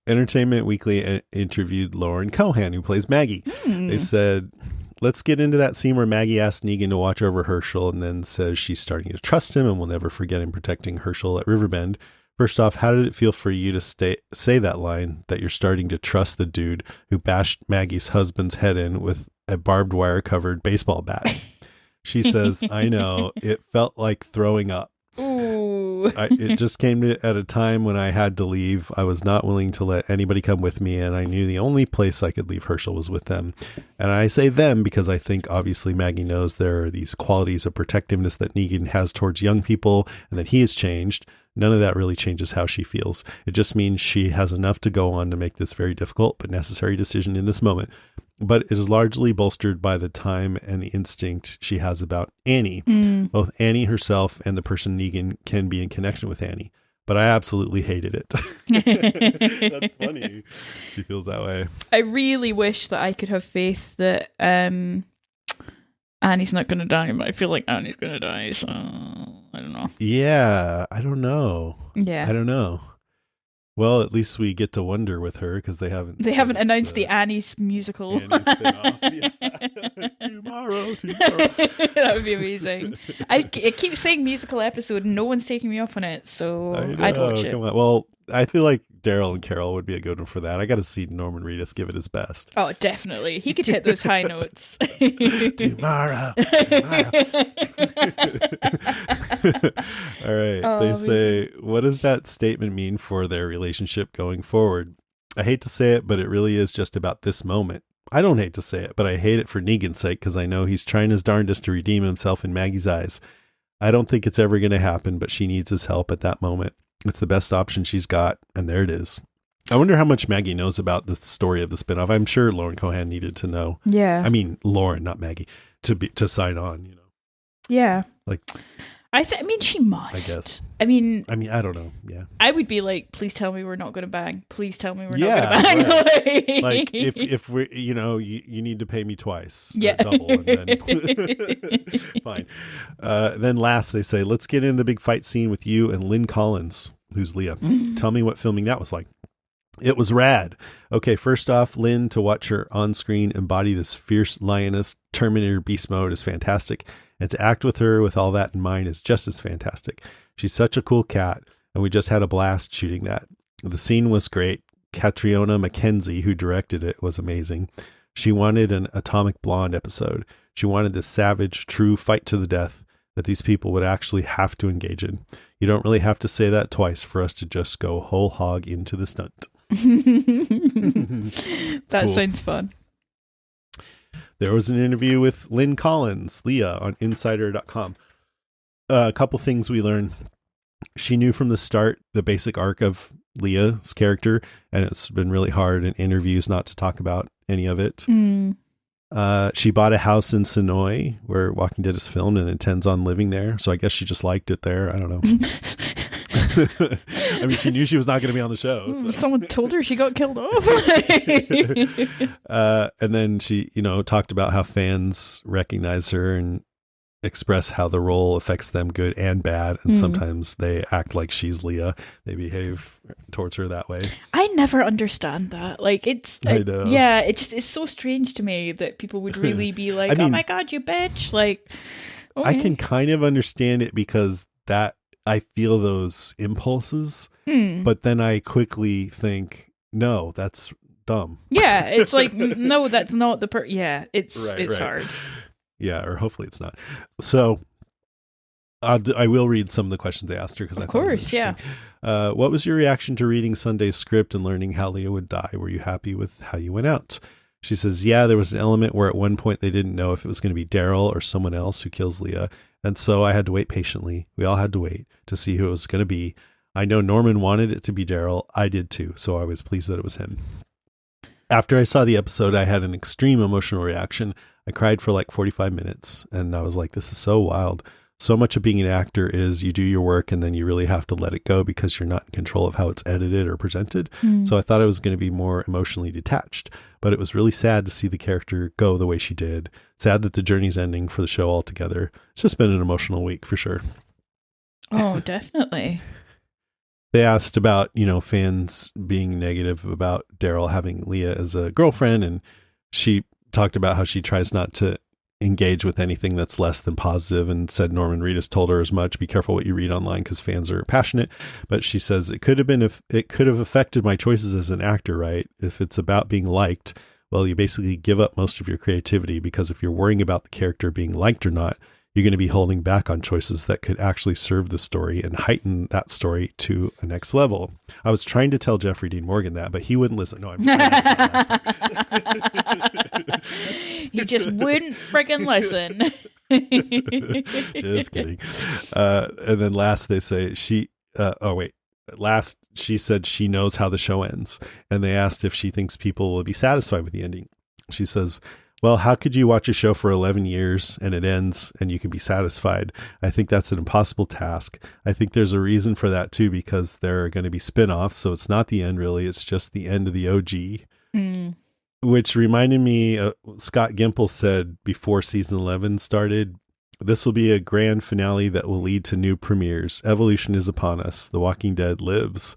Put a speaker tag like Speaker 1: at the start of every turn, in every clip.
Speaker 1: Entertainment Weekly interviewed Lauren Cohan, who plays Maggie. They said, let's get into that scene where Maggie asks Negan to watch over Herschel and then says she's starting to trust him and will never forget him protecting Herschel at Riverbend. First off, how did it feel for you to say that line, that you're starting to trust the dude who bashed Maggie's husband's head in with a barbed wire covered baseball bat? She says, I know, it felt like throwing up.
Speaker 2: Ooh.
Speaker 1: It just came at a time when I had to leave. I was not willing to let anybody come with me, and I knew the only place I could leave Herschel was with them. And I say them because I think obviously Maggie knows there are these qualities of protectiveness that Negan has towards young people and that he has changed. None of that really changes how she feels. It just means she has enough to go on to make this very difficult but necessary decision in this moment. But it is largely bolstered by the time and the instinct she has about Annie. Both Annie herself and the person Negan can be in connection with Annie. But I absolutely hated it. That's funny. She feels that way.
Speaker 2: I really wish that I could have faith that Annie's not going to die, but I feel like Annie's going to die, so I don't know.
Speaker 1: Yeah, I don't know.
Speaker 2: Yeah.
Speaker 1: I don't know. Well, at least we get to wonder with her because they haven't
Speaker 2: announced the Annie's musical.
Speaker 1: Annie spin-off. Yeah. Tomorrow.
Speaker 2: That would be amazing. I keep saying musical episode and no one's taking me up on it, so I'd watch it.
Speaker 1: Come on. Well, I feel like Daryl and Carol would be a good one for that. I got to see Norman Reedus give it his best.
Speaker 2: Oh, definitely. He could hit those high notes.
Speaker 1: Tomorrow. All right.
Speaker 2: Oh,
Speaker 1: They say, what does that statement mean for their relationship going forward? I hate to say it, but it really is just about this moment. I don't hate to say it, but I hate it for Negan's sake because I know he's trying his darndest to redeem himself in Maggie's eyes. I don't think it's ever going to happen, but she needs his help at that moment. It's the best option she's got, and there it is. I wonder how much Maggie knows about the story of the spinoff. I'm sure Lauren Cohan needed to know.
Speaker 2: Yeah.
Speaker 1: I mean, Lauren, not Maggie, to sign on, you know.
Speaker 2: Yeah.
Speaker 1: Like,
Speaker 2: I mean, she must.
Speaker 1: I guess.
Speaker 2: I mean,
Speaker 1: I don't know. Yeah.
Speaker 2: I would be like, please tell me we're not going to bang. Please tell me we're
Speaker 1: Yeah,
Speaker 2: not going to bang.
Speaker 1: right. Like, if we, you know, you need to pay me twice.
Speaker 2: Yeah.
Speaker 1: Double. And then fine. Then last, they say, let's get in the big fight scene with you and Lynn Collins, who's Leah. Tell me what filming that was like. It was rad. Okay, first off, Lynn, to watch her on screen embody this fierce lioness Terminator beast mode is fantastic. And to act with her with all that in mind is just as fantastic. She's such a cool cat, and we just had a blast shooting that. The scene was great. Catriona Mackenzie, who directed it, was amazing. She wanted an Atomic Blonde episode. She wanted this savage, true fight to the death that these people would actually have to engage in. You don't really have to say that twice for us to just go whole hog into the stunt.
Speaker 2: That
Speaker 1: cool.
Speaker 2: sounds fun.
Speaker 1: There was an interview with Lynn Collins, Leah, on insider.com. A couple things we learned. She knew from the start the basic arc of Leah's character, and it's been really hard in interviews not to talk about any of it. She bought a house in Sonoy where Walking Dead is filmed and intends on living there. So I guess she just liked it there. I don't know. I mean, she knew she was not going to be on the show. So.
Speaker 2: Someone told her she got killed off.
Speaker 1: And then she, talked about how fans recognize her and express how the role affects them good and bad. And sometimes they act like she's Leah. They behave towards her that way.
Speaker 2: I never understand that. Like,
Speaker 1: I know.
Speaker 2: Yeah, it's so strange to me that people would really be like, oh my God, you bitch. Like, okay.
Speaker 1: I can kind of understand it because that I feel those impulses, but then I quickly think, no, that's dumb.
Speaker 2: Yeah, it's like, no, that's not the it's
Speaker 1: right.
Speaker 2: hard.
Speaker 1: Yeah, or hopefully it's not. So I will read some of the questions I asked her because I thought it was interesting.
Speaker 2: Yeah.
Speaker 1: What was your reaction to reading Sunday's script and learning how Leah would die? Were you happy with how you went out? She says, yeah, there was an element where at one point they didn't know if it was going to be Daryl or someone else who kills Leah. And so I had to wait patiently. We all had to wait to see who it was going to be. I know Norman wanted it to be Daryl. I did too. So I was pleased that it was him. After I saw the episode, I had an extreme emotional reaction. I cried for like 45 minutes and I was like, this is so wild. So much of being an actor is you do your work and then you really have to let it go because you're not in control of how it's edited or presented. So I thought I was going to be more emotionally detached, but it was really sad to see the character go the way she did. Sad that the journey's ending for the show altogether. It's just been an emotional week for sure.
Speaker 2: Oh, definitely.
Speaker 1: They asked about, fans being negative about Daryl having Leah as a girlfriend, and she talked about how she tries not to engage with anything that's less than positive, and said Norman Reedus told her as much. Be careful what you read online because fans are passionate. But she says it could have affected my choices as an actor, right? If it's about being liked, well, you basically give up most of your creativity, because if you're worrying about the character being liked or not, you're going to be holding back on choices that could actually serve the story and heighten that story to a next level. I was trying to tell Jeffrey Dean Morgan that, but he wouldn't listen. No, I'm
Speaker 2: He just wouldn't friggin' listen.
Speaker 1: Just kidding. And then last, they say last she said she knows how the show ends, and they asked if she thinks people will be satisfied with the ending. She says, well, how could you watch a show for 11 years and it ends and you can be satisfied? I think that's an impossible task. I think there's a reason for that too, because there are going to be spin-offs. So it's not the end really. It's just the end of the OG, which reminded me, Scott Gimple said before season 11 started, this will be a grand finale that will lead to new premieres. Evolution is upon us. The Walking Dead lives.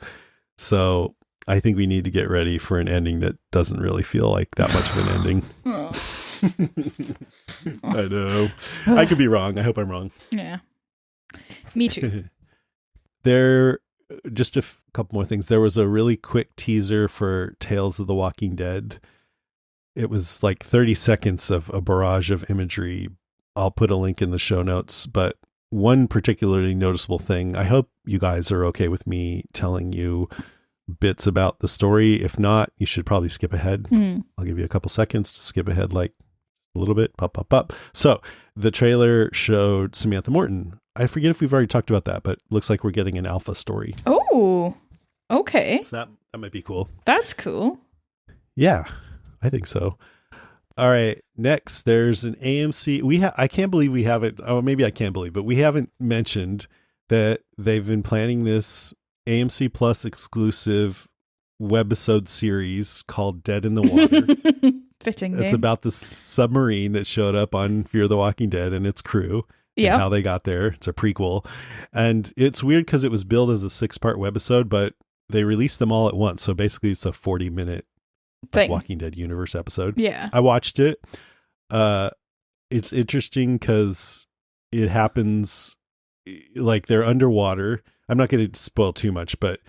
Speaker 1: So I think we need to get ready for an ending that doesn't really feel like that much of an ending. I know. I could be wrong. I hope I'm wrong.
Speaker 2: Yeah. Me too.
Speaker 1: Just a couple more things. There was a really quick teaser for Tales of the Walking Dead. It was like 30 seconds of a barrage of imagery. I'll put a link in the show notes, but one particularly noticeable thing, I hope you guys are okay with me telling you bits about the story. If not, you should probably skip ahead. I'll give you a couple seconds to skip ahead, like a little bit. Pop. So the trailer showed Samantha Morton. I forget if we've already talked about that, but looks like we're getting an alpha story.
Speaker 2: Oh, okay.
Speaker 1: So that might be cool.
Speaker 2: That's cool.
Speaker 1: Yeah, I think so. All right. Next, there's an AMC. I can't believe we haven't. Oh, maybe I can't believe, but we haven't mentioned that they've been planning this AMC Plus exclusive webisode series called Dead in the Water.
Speaker 2: Fitting.
Speaker 1: It's about the submarine that showed up on Fear the Walking Dead and its crew. Yeah. How they got there. It's a prequel. And it's weird because it was billed as a 6-part webisode, but they released them all at once. So basically it's a 40-minute Walking Dead universe episode.
Speaker 2: Yeah.
Speaker 1: I watched it. It's interesting because it happens like they're underwater. I'm not going to spoil too much, but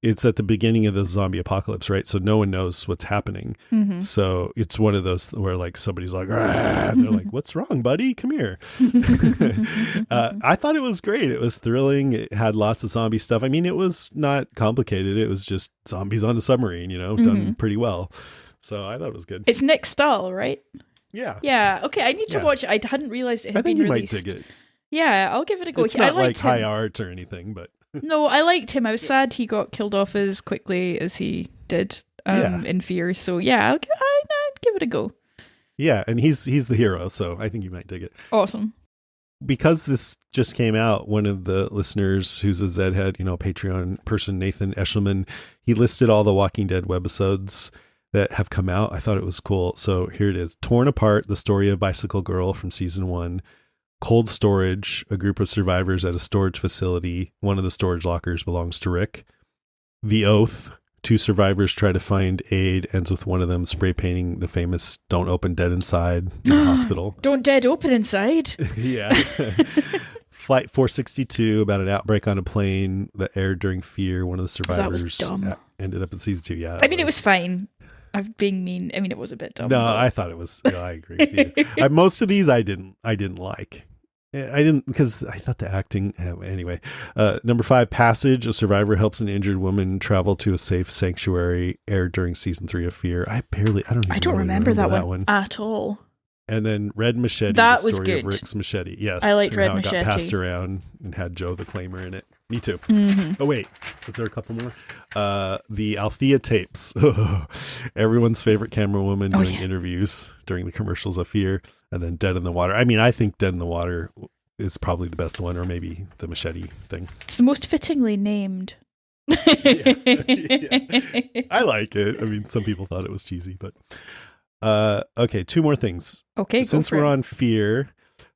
Speaker 1: it's at the beginning of the zombie apocalypse, right? So no one knows what's happening. So it's one of those where like somebody's like, and they're like, what's wrong, buddy? Come here. I thought it was great. It was thrilling. It had lots of zombie stuff. I mean, it was not complicated. It was just zombies on a submarine, done pretty well. So I thought it was good.
Speaker 2: It's Nick Stahl, right?
Speaker 1: Yeah.
Speaker 2: Yeah. Okay. I need to watch it. I hadn't realized it had been released.
Speaker 1: I think you might dig it.
Speaker 2: Yeah, I'll give it a go.
Speaker 1: It's not like high art or anything, but
Speaker 2: no, I liked him. I was sad he got killed off as quickly as he did in Fear. So yeah, I'd give it a go.
Speaker 1: Yeah, and he's the hero, so I think you might dig it.
Speaker 2: Awesome.
Speaker 1: Because this just came out, one of the listeners who's a Zed head, Patreon person, Nathan Eshelman, he listed all the Walking Dead webisodes that have come out. I thought it was cool. So here it is. Torn Apart, the story of Bicycle Girl from season 1. Cold Storage, a group of survivors at a storage facility. One of the storage lockers belongs to Rick. The Oath, 2 survivors try to find aid, ends with one of them spray painting the famous "Don't Open Dead Inside" in the hospital.
Speaker 2: Don't dead open inside.
Speaker 1: Yeah. Flight 462, about an outbreak on a plane that aired during Fear. One of the survivors ended up in season 2. Yeah.
Speaker 2: I mean, it was fine. I'm being mean. I mean, it was a bit dumb.
Speaker 1: No, I thought it was. I agree with you. Most of these I didn't like. I didn't, because I thought the acting, anyway. Number 5, Passage, a survivor helps an injured woman travel to a safe sanctuary, aired during season 3 of Fear. I don't remember that one
Speaker 2: at all.
Speaker 1: And then Red Machete,
Speaker 2: that
Speaker 1: the
Speaker 2: was
Speaker 1: story
Speaker 2: good.
Speaker 1: of Rick's machete. Yes.
Speaker 2: I liked Red
Speaker 1: how
Speaker 2: Machete.
Speaker 1: It got passed around and had Joe the Claimer in it. Me too. Oh, wait. Was there a couple more? The Althea tapes. Everyone's favorite camera woman doing interviews during the commercials of Fear. And then Dead in the Water. I mean, I think Dead in the Water is probably the best one, or maybe the machete thing.
Speaker 2: It's the most fittingly named.
Speaker 1: Yeah. I like it. I mean, some people thought it was cheesy, but okay, 2 more things.
Speaker 2: Okay,
Speaker 1: since we're on Fear,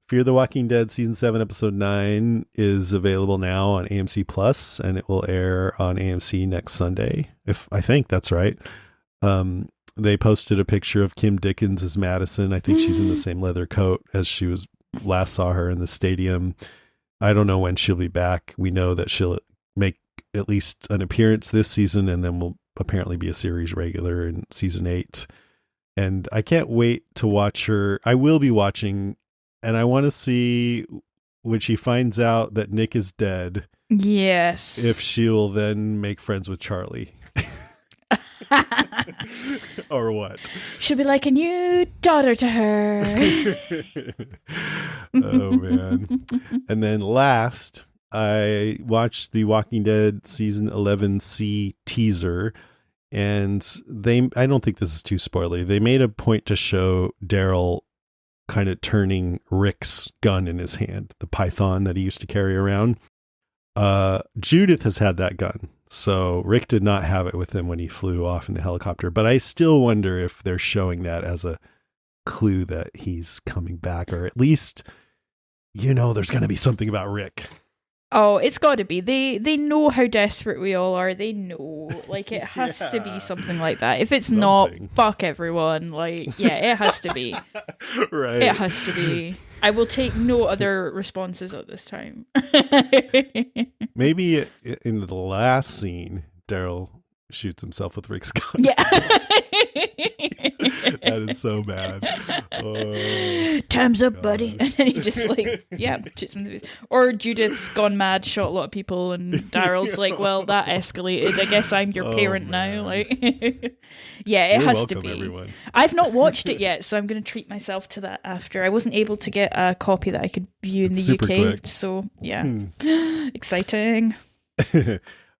Speaker 1: Fear the Walking Dead season 7 episode 9 is available now on AMC Plus, and it will air on AMC next Sunday. I think that's right. They posted a picture of Kim Dickens as Madison. I think she's in the same leather coat as she was last saw her in the stadium. I don't know when she'll be back. We know that she'll make at least an appearance this season, and then will apparently be a series regular in season 8. And I can't wait to watch her. I will be watching, and I want to see when she finds out that Nick is dead.
Speaker 2: Yes.
Speaker 1: If she will then make friends with Charlie. Or what?
Speaker 2: She'll be like a new daughter to her.
Speaker 1: Oh, man. And then last, I watched the Walking Dead season 11C teaser. And I don't think this is too spoilery. They made a point to show Daryl kind of turning Rick's gun in his hand, the python that he used to carry around. Judith has had that gun. So Rick did not have it with him when he flew off in the helicopter. But I still wonder if they're showing that as a clue that he's coming back, or at least, there's going to be something about Rick.
Speaker 2: Oh, it's got to be. They know how desperate we all are. They know. Like, it has to be something like that. If it's not, fuck everyone. Like, yeah, it has to be.
Speaker 1: Right.
Speaker 2: It has to be. I will take no other responses at this time.
Speaker 1: Maybe in the last scene, Daryl shoots himself with Rick's gun.
Speaker 2: Yeah.
Speaker 1: That is so bad. Oh,
Speaker 2: time's up, buddy. And then he just shoots him in the face. Or Judith's gone mad, shot a lot of people, and Daryl's like, well, that escalated. I guess I'm your parent now. Like, yeah, it has to be. Everyone. I've not watched it yet, so I'm going to treat myself to that after. I wasn't able to get a copy that I could view in the UK. Quick. So yeah, exciting.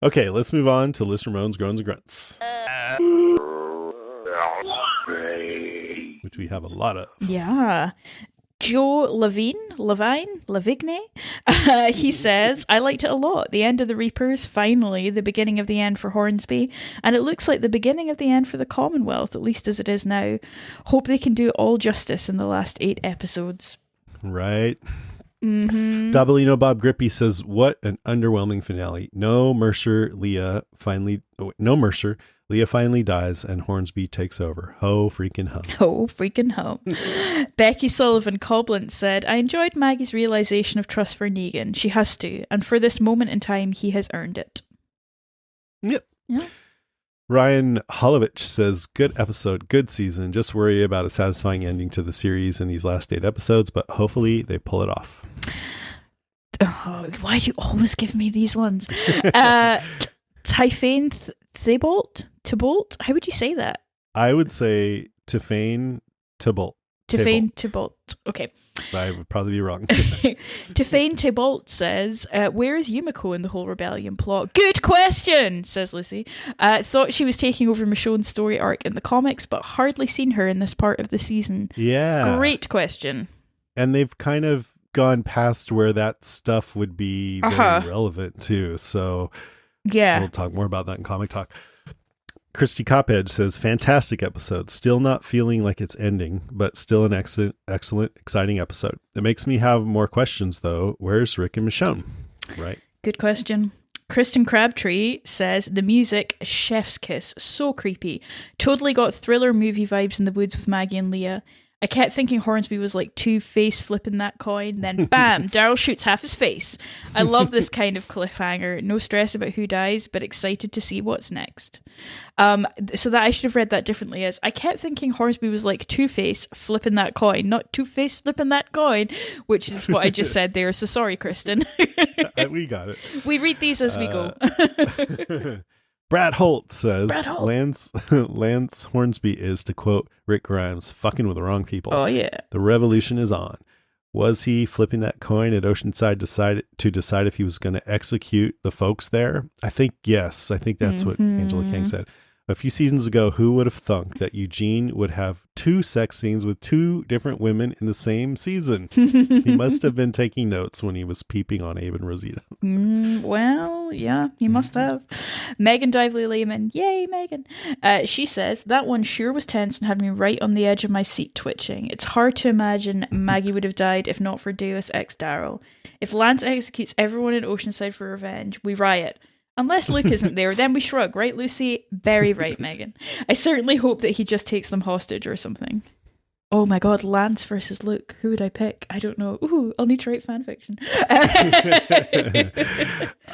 Speaker 1: Okay, let's move on to Listener Moans, Groans, and Grunts. Which we have a lot of.
Speaker 2: Yeah. Joe Lavigne, he says, I liked it a lot. The end of the Reapers, finally, the beginning of the end for Hornsby, and it looks like the beginning of the end for the Commonwealth, at least as it is now. Hope they can do it all justice in the last 8 episodes.
Speaker 1: Right.
Speaker 2: Mm-hmm.
Speaker 1: Bob Grippy says, what an underwhelming finale. No Mercer, Leah finally dies and Hornsby takes over. Ho freaking ho.
Speaker 2: Ho freaking ho. Becky Sullivan Coblent said, I enjoyed Maggie's realization of trust for Negan. She has to. And for this moment in time, he has earned it.
Speaker 1: Yep.
Speaker 2: Yeah.
Speaker 1: Ryan Holovich says, good episode, good season. Just worry about a satisfying ending to the series in these last 8 episodes, but hopefully they pull it off.
Speaker 2: Oh, why do you always give me these ones? Typhane Thibault? How would you say that?
Speaker 1: I would say Typhane Thibault.
Speaker 2: Typhane Thibault. Okay.
Speaker 1: I would probably be wrong.
Speaker 2: Typhane Thibault says, where is Yumiko in the whole rebellion plot? Good question, says Lucy. Thought she was taking over Michonne's story arc in the comics, but hardly seen her in this part of the season.
Speaker 1: Yeah.
Speaker 2: Great question.
Speaker 1: And they've kind of gone past where that stuff would be very relevant too. So
Speaker 2: yeah,
Speaker 1: we'll talk more about that in Comic Talk. Christy Copedge says, fantastic episode. Still not feeling like it's ending, but still an excellent, exciting episode. It makes me have more questions, though. Where's Rick and Michonne? Right.
Speaker 2: Good question. Kristen Crabtree says, the music, chef's kiss, so creepy. Totally got thriller movie vibes in the woods with Maggie and Leah. I kept thinking Hornsby was like Two-Face flipping that coin, then bam, Daryl shoots half his face. I love this kind of cliffhanger. No stress about who dies, but excited to see what's next. So that I should have read that differently as, I kept thinking Hornsby was like Two-Face flipping that coin, not Two-Face flipping that coin, which is what I just said there. So sorry, Kristen.
Speaker 1: We got it.
Speaker 2: We read these as we go.
Speaker 1: Brad Holt says, Lance Hornsby is, to quote Rick Grimes, fucking with the wrong people.
Speaker 2: Oh, yeah.
Speaker 1: The revolution is on. Was he flipping that coin at Oceanside to decide if he was going to execute the folks there? I think yes. I think that's what Angela Kang said. A few seasons ago, who would have thunk that Eugene would have 2 sex scenes with 2 different women in the same season? He must have been taking notes when he was peeping on Abe and Rosita.
Speaker 2: Well, yeah, he must have. Megan Dively Lehman. Yay, Megan. She says, that one sure was tense and had me right on the edge of my seat twitching. It's hard to imagine Maggie would have died if not for Deus Ex Daryl. If Lance executes everyone in Oceanside for revenge, we riot. Unless Luke isn't there, then we shrug, right, Lucy? Very right, Megan. I certainly hope that he just takes them hostage or something. Oh my god, Lance versus Luke. Who would I pick? I don't know. Ooh, I'll need to write fanfiction.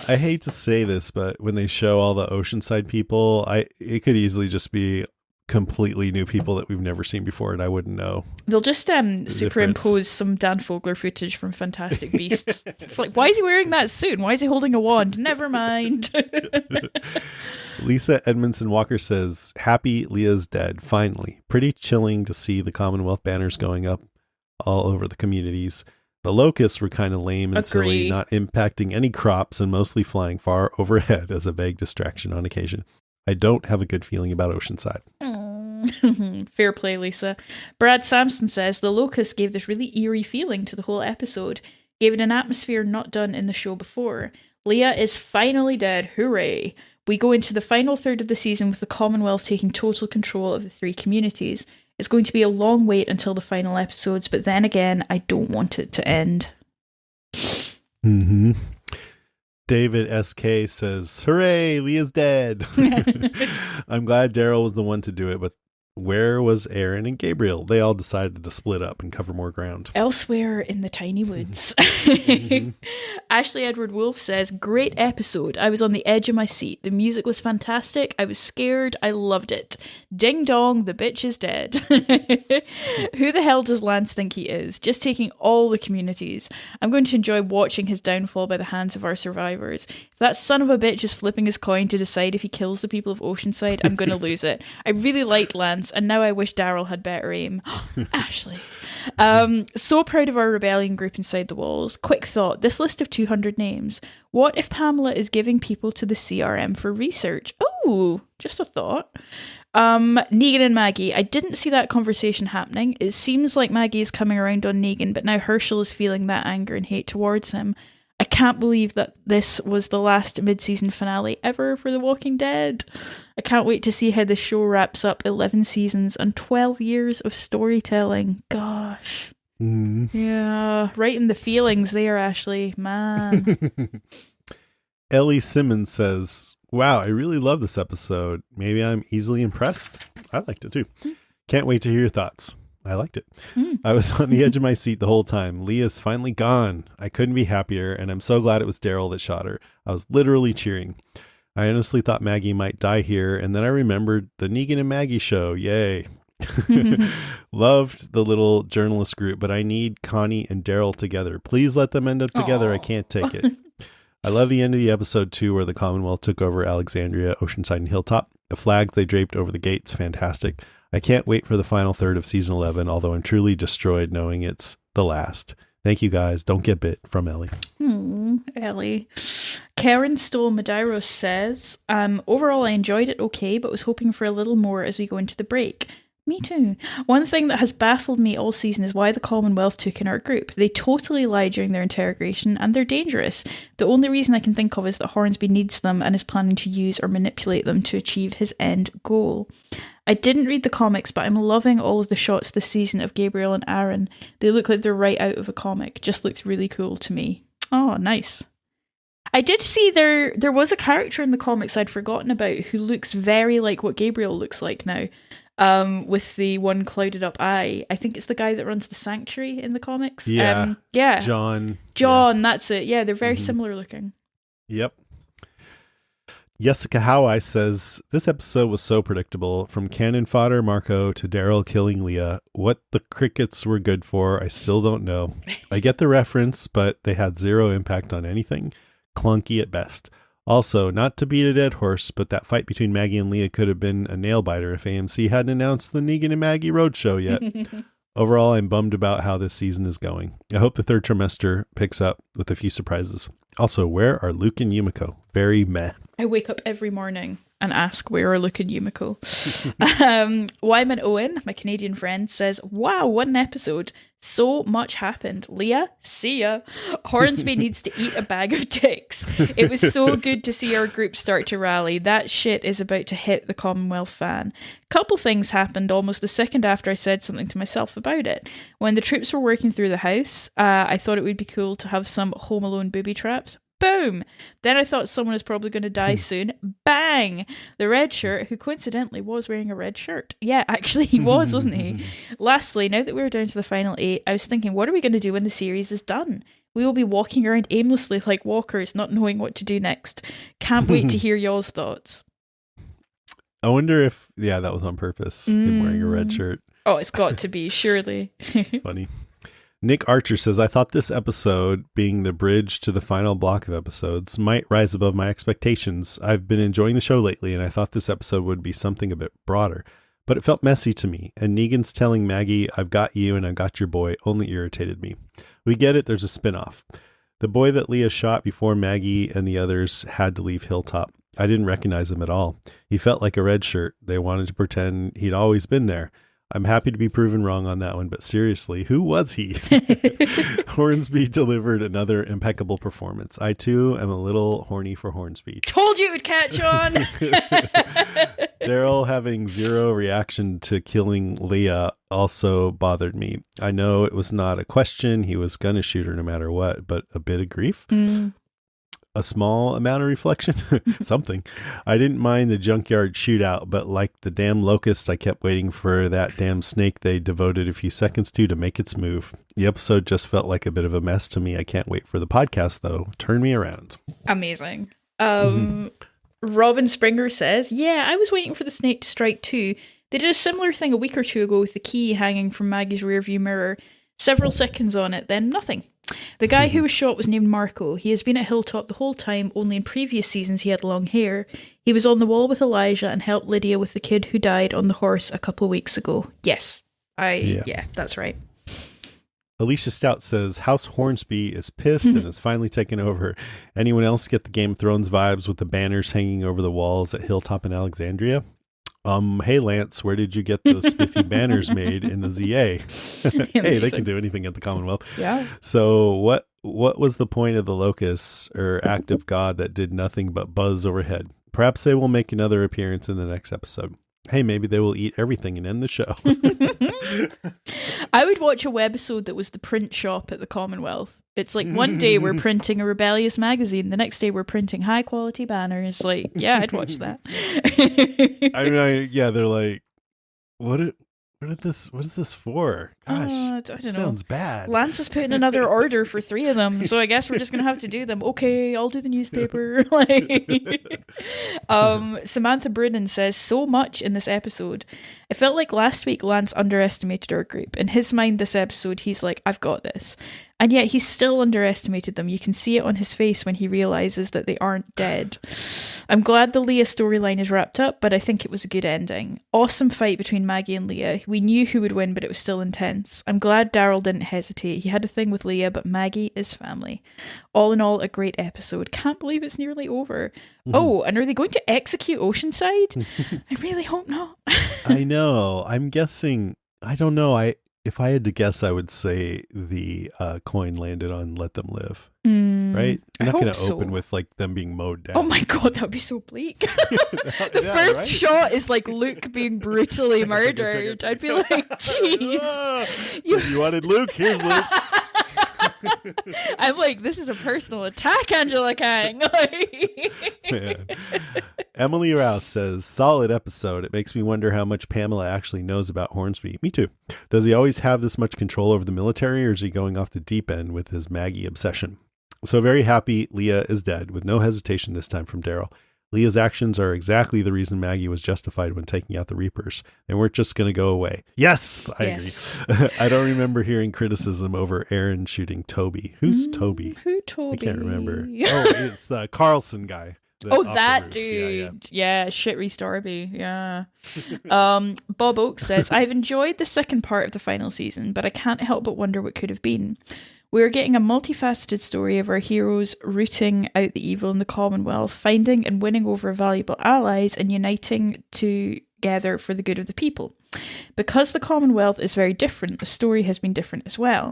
Speaker 1: I hate to say this, but when they show all the Oceanside people, it could easily just be completely new people that we've never seen before, and I wouldn't know.
Speaker 2: They'll just superimpose some Dan Fogler footage from Fantastic Beasts. It's like, why is he wearing that suit? And why is he holding a wand? Never mind.
Speaker 1: Lisa Edmondson Walker says, happy Leah's dead, finally. Pretty chilling to see the Commonwealth banners going up all over the communities. The locusts were kind of lame and silly, not impacting any crops and mostly flying far overhead as a vague distraction on occasion. I don't have a good feeling about Oceanside.
Speaker 2: Fair play, Lisa. Brad Sampson says, the locust gave this really eerie feeling to the whole episode. Gave it an atmosphere not done in the show before. Leah is finally dead. Hooray. We go into the final third of the season with the Commonwealth taking total control of the 3 communities. It's going to be a long wait until the final episodes, but then again, I don't want it to end.
Speaker 1: Mm-hmm. David SK says, hooray, Leah's dead. I'm glad Daryl was the one to do it, but where was Aaron and Gabriel? They all decided to split up and cover more ground.
Speaker 2: Elsewhere in the tiny woods. Ashley Edward Wolf says, great episode. I was on the edge of my seat. The music was fantastic. I was scared. I loved it. Ding dong, the bitch is dead. Who the hell does Lance think he is? Just taking all the communities. I'm going to enjoy watching his downfall by the hands of our survivors. If that son of a bitch is flipping his coin to decide if he kills the people of Oceanside, I'm going to lose it. I really liked Lance, and now I wish Daryl had better aim. Ashley. So proud of our rebellion group inside the walls. Quick thought, this list of 200 names. What if Pamela is giving people to the CRM for research? Oh, just a thought. Negan and Maggie. I didn't see that conversation happening. It seems like Maggie is coming around on Negan, but now Herschel is feeling that anger and hate towards him. I can't believe that this was the last mid-season finale ever for The Walking Dead. I can't wait to see how the show wraps up 11 seasons and 12 years of storytelling. Gosh. Yeah, right in the feelings there, Ashley. Man.
Speaker 1: Ellie Simmons says, wow, I really love this episode. Maybe I'm easily impressed. I liked it too. Can't wait to hear your thoughts. I liked it. I was on the edge of my seat the whole time. Leah's finally gone. I couldn't be happier, and I'm so glad it was Daryl that shot her. I was literally cheering. I honestly thought Maggie might die here, and then I remembered the Negan and Maggie show. Yay. Loved the little journalist group, but I need Connie and Daryl together. Please let them end up together. Aww. I can't take it. I love the end of the episode too, where the Commonwealth took over Alexandria, Oceanside, and Hilltop. The flags they draped over the gates, fantastic. I can't wait for the final third of season 11, although I'm truly destroyed knowing it's the last. Thank you guys. Don't get bit, from Ellie.
Speaker 2: Ellie. Karen Stoll Medeiros says, overall I enjoyed it okay, but was hoping for a little more as we go into the break. Me too. One thing that has baffled me all season is why the Commonwealth took in our group. They totally lie during their interrogation, and they're dangerous. The only reason I can think of is that Hornsby needs them and is planning to use or manipulate them to achieve his end goal. I didn't read the comics, but I'm loving all of the shots this season of Gabriel and Aaron. They look like they're right out of a comic. Just looks really cool to me. Oh, nice. I did see there was a character in the comics I'd forgotten about who looks very like what Gabriel looks like now. With the one clouded up eye. I think it's the guy that runs the sanctuary in the comics.
Speaker 1: Yeah. John,
Speaker 2: yeah. That's it. Yeah, they're very similar looking.
Speaker 1: Yep. Jessica Howey says, this episode was so predictable. From cannon fodder Marco to Daryl killing Leah. What the crickets were good for, I still don't know. I get the reference, but they had zero impact on anything. Clunky at best. Also, not to beat a dead horse, but that fight between Maggie and Leah could have been a nail-biter if AMC hadn't announced the Negan and Maggie Roadshow yet. Overall, I'm bummed about how this season is going. I hope the third trimester picks up with a few surprises. Also, where are Luke and Yumiko? Very meh.
Speaker 2: I wake up every morning and ask where are Luke and Yumiko. Wyman Owen, my Canadian friend, says, wow, what an episode. So much happened. Leah, see ya. Hornsby needs to eat a bag of dicks. It was so good to see our group start to rally. That shit is about to hit the Commonwealth fan. Couple things happened almost a second after I said something to myself about it. When the troops were working through the house, I thought it would be cool to have some Home Alone booby traps. Boom! Then I thought someone is probably going to die soon. Bang! The red shirt, who coincidentally was wearing a red shirt. Yeah, actually he was, wasn't he? Lastly, now that we're down to the final 8, I was thinking, what are we going to do when the series is done? We will be walking around aimlessly like walkers, not knowing what to do next. Can't wait to hear y'all's thoughts.
Speaker 1: I wonder if, that was on purpose, him wearing a red shirt.
Speaker 2: Oh, it's got to be, surely.
Speaker 1: Funny. Nick Archer says, I thought this episode, being the bridge to the final block of episodes, might rise above my expectations. I've been enjoying the show lately, and I thought this episode would be something a bit broader. But it felt messy to me, and Negan's telling Maggie, I've got you and I've got your boy, only irritated me. We get it, there's a spinoff. The boy that Leah shot before Maggie and the others had to leave Hilltop. I didn't recognize him at all. He felt like a red shirt. They wanted to pretend he'd always been there. I'm happy to be proven wrong on that one, but seriously, who was he? Hornsby delivered another impeccable performance. I, too, am a little horny for Hornsby.
Speaker 2: Told you it would catch on!
Speaker 1: Daryl having zero reaction to killing Leah also bothered me. I know it was not a question. He was going to shoot her no matter what, but a bit of grief? A small amount of reflection, something. I didn't mind the junkyard shootout, but like the damn locust, I kept waiting for that damn snake they devoted a few seconds to make its move. The episode just felt like a bit of a mess to me. I can't wait for the podcast, though. Turn me around.
Speaker 2: Amazing. Robin Springer says, yeah, I was waiting for the snake to strike too. They did a similar thing a week or two ago with the key hanging from Maggie's rearview mirror. Several seconds on it, then nothing. The guy who was shot was named Marco. He has been at Hilltop the whole time, only in previous seasons he had long hair. He was on the wall with Elijah and helped Lydia with the kid who died on the horse a couple of weeks ago. Yes. Yeah, that's right.
Speaker 1: Alicia Stout says, House Hornsby is pissed and has finally taken over. Anyone else get the Game of Thrones vibes with the banners hanging over the walls at Hilltop in Alexandria? Hey Lance, where did you get those spiffy banners made in the ZA? Hey, they can do anything at the Commonwealth.
Speaker 2: Yeah.
Speaker 1: So what was the point of the locusts or act of God that did nothing but buzz overhead? Perhaps they will make another appearance in the next episode. Hey, maybe they will eat everything and end the show.
Speaker 2: I would watch a webisode that was the print shop at the Commonwealth. It's like one day we're printing a rebellious magazine, the next day we're printing high quality banners. Like, yeah, I'd watch that.
Speaker 1: I mean, they're like, what is this for? Gosh,
Speaker 2: I don't know.
Speaker 1: Sounds bad.
Speaker 2: Lance is putting another order for 3 of them, so I guess we're just gonna have to do them. Okay, I'll do the newspaper. Samantha Brunin says, so much in this episode. It felt like last week Lance underestimated our group. In his mind, this episode, he's like, I've got this. And yet he still underestimated them. You can see it on his face when he realizes that they aren't dead. I'm glad the Leah storyline is wrapped up, but I think it was a good ending. Awesome fight between Maggie and Leah. We knew who would win, but it was still intense. I'm glad Daryl didn't hesitate. He had a thing with Leah, but Maggie is family. All in all, a great episode. Can't believe it's nearly over. Oh, and are they going to execute Oceanside? I really hope not.
Speaker 1: I know. I'm guessing. I don't know. If I had to guess, I would say the coin landed on Let Them Live. Right? You're not going to open with like them being mowed down.
Speaker 2: Oh my God, that would be so bleak. The first shot is like Luke being brutally murdered. I'd be like, jeez.
Speaker 1: You wanted Luke? Here's Luke.
Speaker 2: I'm like, this is a personal attack, Angela Kang.
Speaker 1: Emily Rouse says, solid episode. It makes me wonder how much Pamela actually knows about Hornsby. Me too. Does he always have this much control over the military, or is he going off the deep end with his Maggie obsession? So very happy Leah is dead, with no hesitation this time from Daryl. Leah's actions are exactly the reason Maggie was justified when taking out the Reapers. They weren't just going to go away. Yes, I agree. I don't remember hearing criticism over Aaron shooting Toby. Who's Toby?
Speaker 2: Who Toby?
Speaker 1: I can't remember. Oh, it's the Carlson guy.
Speaker 2: That dude. Yeah, shit Rhys Darby. Yeah. Bob Oak says, I've enjoyed the second part of the final season, but I can't help but wonder what could have been. We're getting a multifaceted story of our heroes rooting out the evil in the Commonwealth, finding and winning over valuable allies, and uniting together for the good of the people. Because the Commonwealth is very different, the story has been different as well.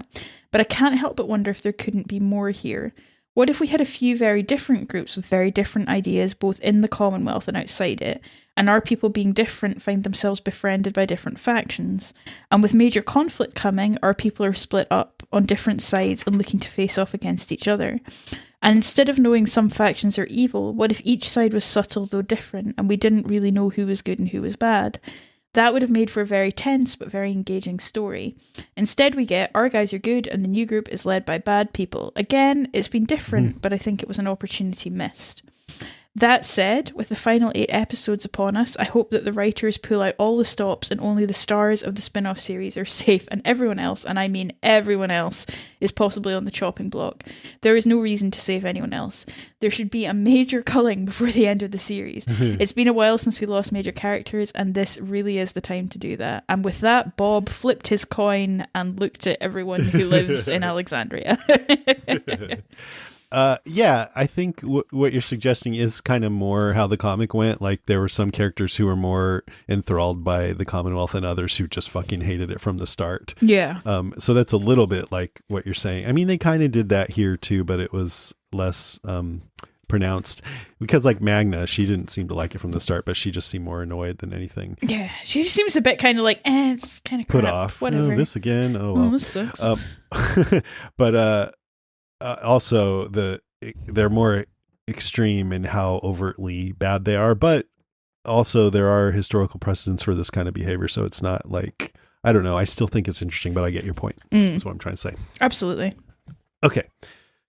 Speaker 2: But I can't help but wonder if there couldn't be more here. What if we had a few very different groups with very different ideas, both in the Commonwealth and outside it, and our people being different find themselves befriended by different factions? And with major conflict coming, our people are split up on different sides and looking to face off against each other. And instead of knowing some factions are evil, what if each side was subtle though different, and we didn't really know who was good and who was bad? That would have made for a very tense but very engaging story. Instead we get, our guys are good and the new group is led by bad people. Again, it's been different, but I think it was an opportunity missed. That said, with the final 8 episodes upon us, I hope that the writers pull out all the stops and only the stars of the spin-off series are safe, and everyone else, and I mean everyone else, is possibly on the chopping block. There is no reason to save anyone else. There should be a major culling before the end of the series. It's been a while since we lost major characters, and this really is the time to do that. And with that, Bob flipped his coin and looked at everyone who lives in Alexandria.
Speaker 1: Yeah, I think what you're suggesting is kind of more how the comic went. Like there were some characters who were more enthralled by the Commonwealth and others who just fucking hated it from the start.
Speaker 2: Yeah.
Speaker 1: So that's a little bit like what you're saying. I mean, they kind of did that here too, but it was less pronounced because like Magna, she didn't seem to like it from the start, but she just seemed more annoyed than anything.
Speaker 2: Yeah, she just seems a bit kind of like, it's kind of
Speaker 1: put off.
Speaker 2: Whatever.
Speaker 1: Oh, this again. Oh, well.
Speaker 2: This sucks.
Speaker 1: But also they're more extreme in how overtly bad they are, but also there are historical precedents for this kind of behavior, so it's not like, I don't know, I still think it's interesting, but I get your point. That's what I'm trying to say.
Speaker 2: Absolutely.
Speaker 1: Okay,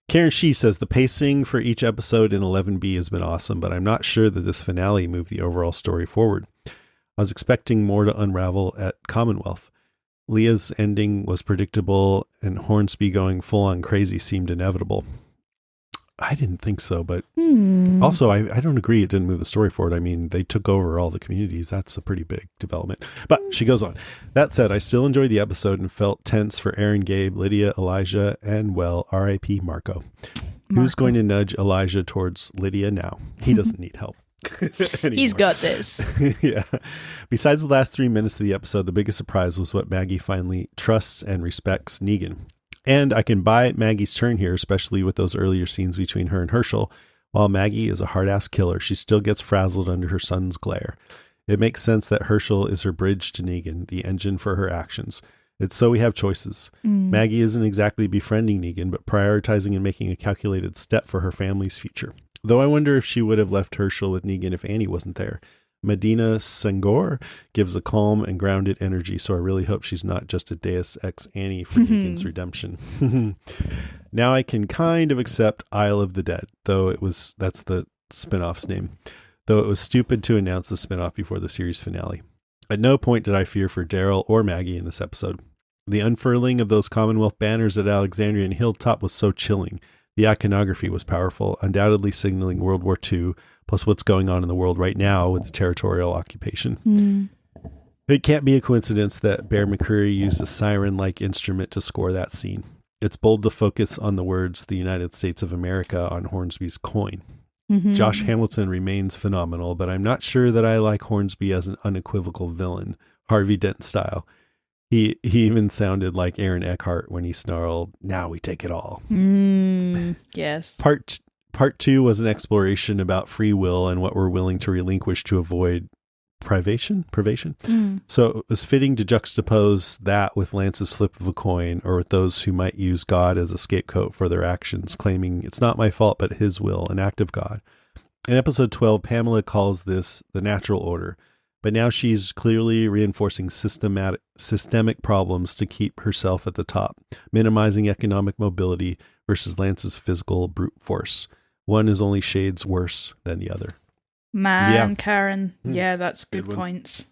Speaker 1: Karen Shee says the pacing for each episode in 11B has been awesome, but I'm not sure that this finale moved the overall story forward. I was expecting more to unravel at Commonwealth. Leah's ending was predictable, and Hornsby going full-on crazy seemed inevitable. I didn't think so, but also I don't agree it didn't move the story forward. I mean, they took over all the communities. That's a pretty big development. But she goes on. That said, I still enjoyed the episode and felt tense for Aaron, Gabe, Lydia, Elijah, and, well, R.I.P. Marco. Who's going to nudge Elijah towards Lydia now? He doesn't need help.
Speaker 2: He's got this.
Speaker 1: Yeah. Besides the last 3 minutes of the episode, the biggest surprise was what Maggie finally trusts and respects Negan. And I can buy Maggie's turn here, especially with those earlier scenes between her and Herschel. While Maggie is a hard-ass killer, she still gets frazzled under her son's glare. It makes sense that Herschel is her bridge to Negan, the engine for her actions. It's so we have choices. Maggie isn't exactly befriending Negan, but prioritizing and making a calculated step for her family's future. Though I wonder if she would have left Herschel with Negan if Annie wasn't there. Medina Senghor gives a calm and grounded energy, so I really hope she's not just a Deus Ex Annie for Negan's redemption. Now I can kind of accept Isle of the Dead, though that's the spinoff's name, though it was stupid to announce the spinoff before the series finale. At no point did I fear for Daryl or Maggie in this episode. The unfurling of those Commonwealth banners at Alexandria and Hilltop was so chilling. The iconography was powerful, undoubtedly signaling World War II, plus what's going on in the world right now with the territorial occupation. It can't be a coincidence that Bear McCreary used a siren-like instrument to score that scene. It's bold to focus on the words "the United States of America" on Hornsby's coin. Josh Hamilton remains phenomenal, but I'm not sure that I like Hornsby as an unequivocal villain, Harvey Dent style. He even sounded like Aaron Eckhart when he snarled, "Now we take it all."
Speaker 2: Yes.
Speaker 1: Part 2 was an exploration about free will and what we're willing to relinquish to avoid privation. So it was fitting to juxtapose that with Lance's flip of a coin, or with those who might use God as a scapegoat for their actions, claiming it's not my fault but his will, an act of God. In episode 12, Pamela calls this the natural order, but now she's clearly reinforcing systemic problems to keep herself at the top, minimizing economic mobility versus Lance's physical brute force. One is only shades worse than the other.
Speaker 2: Man, Karen. Yeah, that's good points.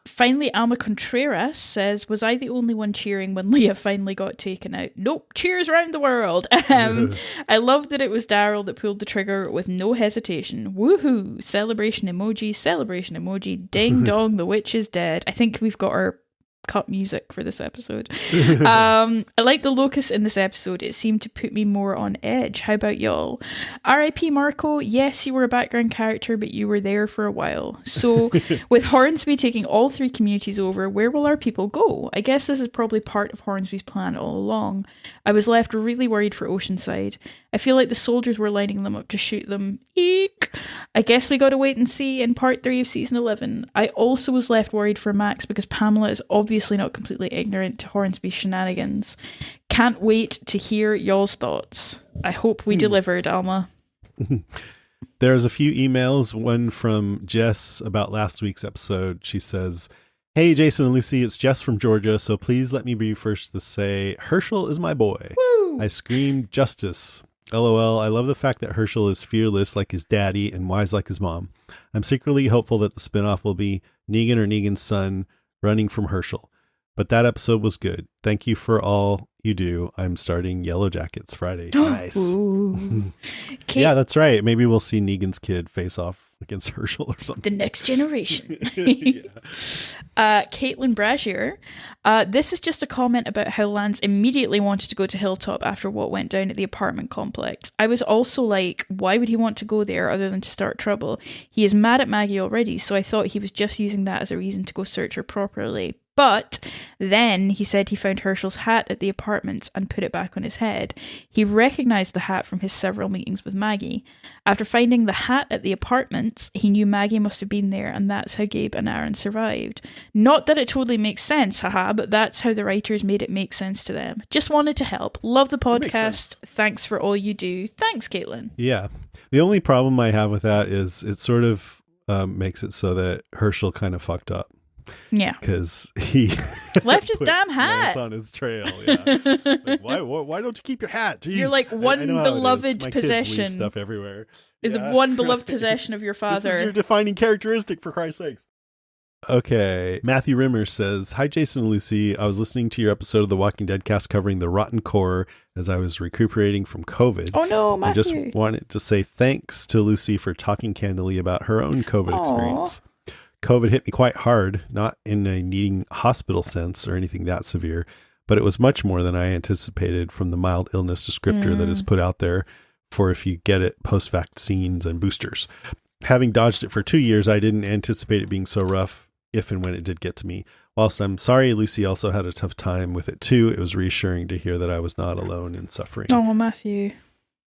Speaker 2: Finally, Alma Contreras says, was I the only one cheering when Leah finally got taken out? Nope, cheers around the world. I love that it was Daryl that pulled the trigger with no hesitation. Woohoo! Celebration emoji, ding dong, the witch is dead. I think we've got our cut music for this episode. I like the locust in this episode. It seemed to put me more on edge. How about y'all? R.I.P. Marco. Yes, you were a background character, but you were there for a while. So, with Hornsby taking all 3 communities over, where will our people go? I guess this is probably part of Hornsby's plan all along. I was left really worried for Oceanside. I feel like the soldiers were lining them up to shoot them. Eek! I guess we gotta wait and see in part 3 of season 11. I also was left worried for Max because Pamela is obviously not completely ignorant to Hornsby's shenanigans. Can't wait to hear y'all's thoughts. I hope we delivered, Alma.
Speaker 1: There's a few emails, one from Jess about last week's episode. She says, "Hey, Jason and Lucy, it's Jess from Georgia, so please let me be first to say, Herschel is my boy.
Speaker 2: Woo!
Speaker 1: I screamed justice. LOL, I love the fact that Herschel is fearless like his daddy and wise like his mom. I'm secretly hopeful that the spinoff will be Negan or Negan's son running from Herschel. But that episode was good. Thank you for all you do. I'm starting Yellow Jackets Friday." Nice. Yeah, that's right. Maybe we'll see Negan's kid face off against Herschel or something.
Speaker 2: The next generation. Caitlin Brashear. This is just a comment about how Lance immediately wanted to go to Hilltop after what went down at the apartment complex. I was also like, why would he want to go there other than to start trouble? He is mad at Maggie already, so I thought he was just using that as a reason to go search her properly. But then he said he found Herschel's hat at the apartments and put it back on his head. He recognized the hat from his several meetings with Maggie. After finding the hat at the apartments, he knew Maggie must have been there, and that's how Gabe and Aaron survived. Not that it totally makes sense, haha, but that's how the writers made it make sense to them. Just wanted to help. Love the podcast. Thanks for all you do. Thanks, Caitlin.
Speaker 1: Yeah. The only problem I have with that is it sort of makes it so that Herschel kind of fucked up.
Speaker 2: Yeah,
Speaker 1: because he
Speaker 2: left his damn hat
Speaker 1: on his trail. Yeah, like, why don't you keep your hat? Jeez.
Speaker 2: You're like one beloved
Speaker 1: My
Speaker 2: possession.
Speaker 1: kids leave stuff everywhere.
Speaker 2: Is one beloved possession of your father.
Speaker 1: This is your defining characteristic, for Christ's sakes. Okay, Matthew Rimmer says, "Hi, Jason and Lucy. I was listening to your episode of the Walking Dead cast covering the Rotten Core as I was recuperating from COVID.
Speaker 2: Oh no, Matthew!
Speaker 1: I just wanted to say thanks to Lucy for talking candidly about her own COVID experience. COVID hit me quite hard, not in a needing hospital sense or anything that severe, but it was much more than I anticipated from the mild illness descriptor that is put out there for if you get it post-vaccines and boosters. Having dodged it for 2 years, I didn't anticipate it being so rough if and when it did get to me. Whilst I'm sorry Lucy also had a tough time with it too, it was reassuring to hear that I was not alone in suffering.
Speaker 2: Oh, Matthew.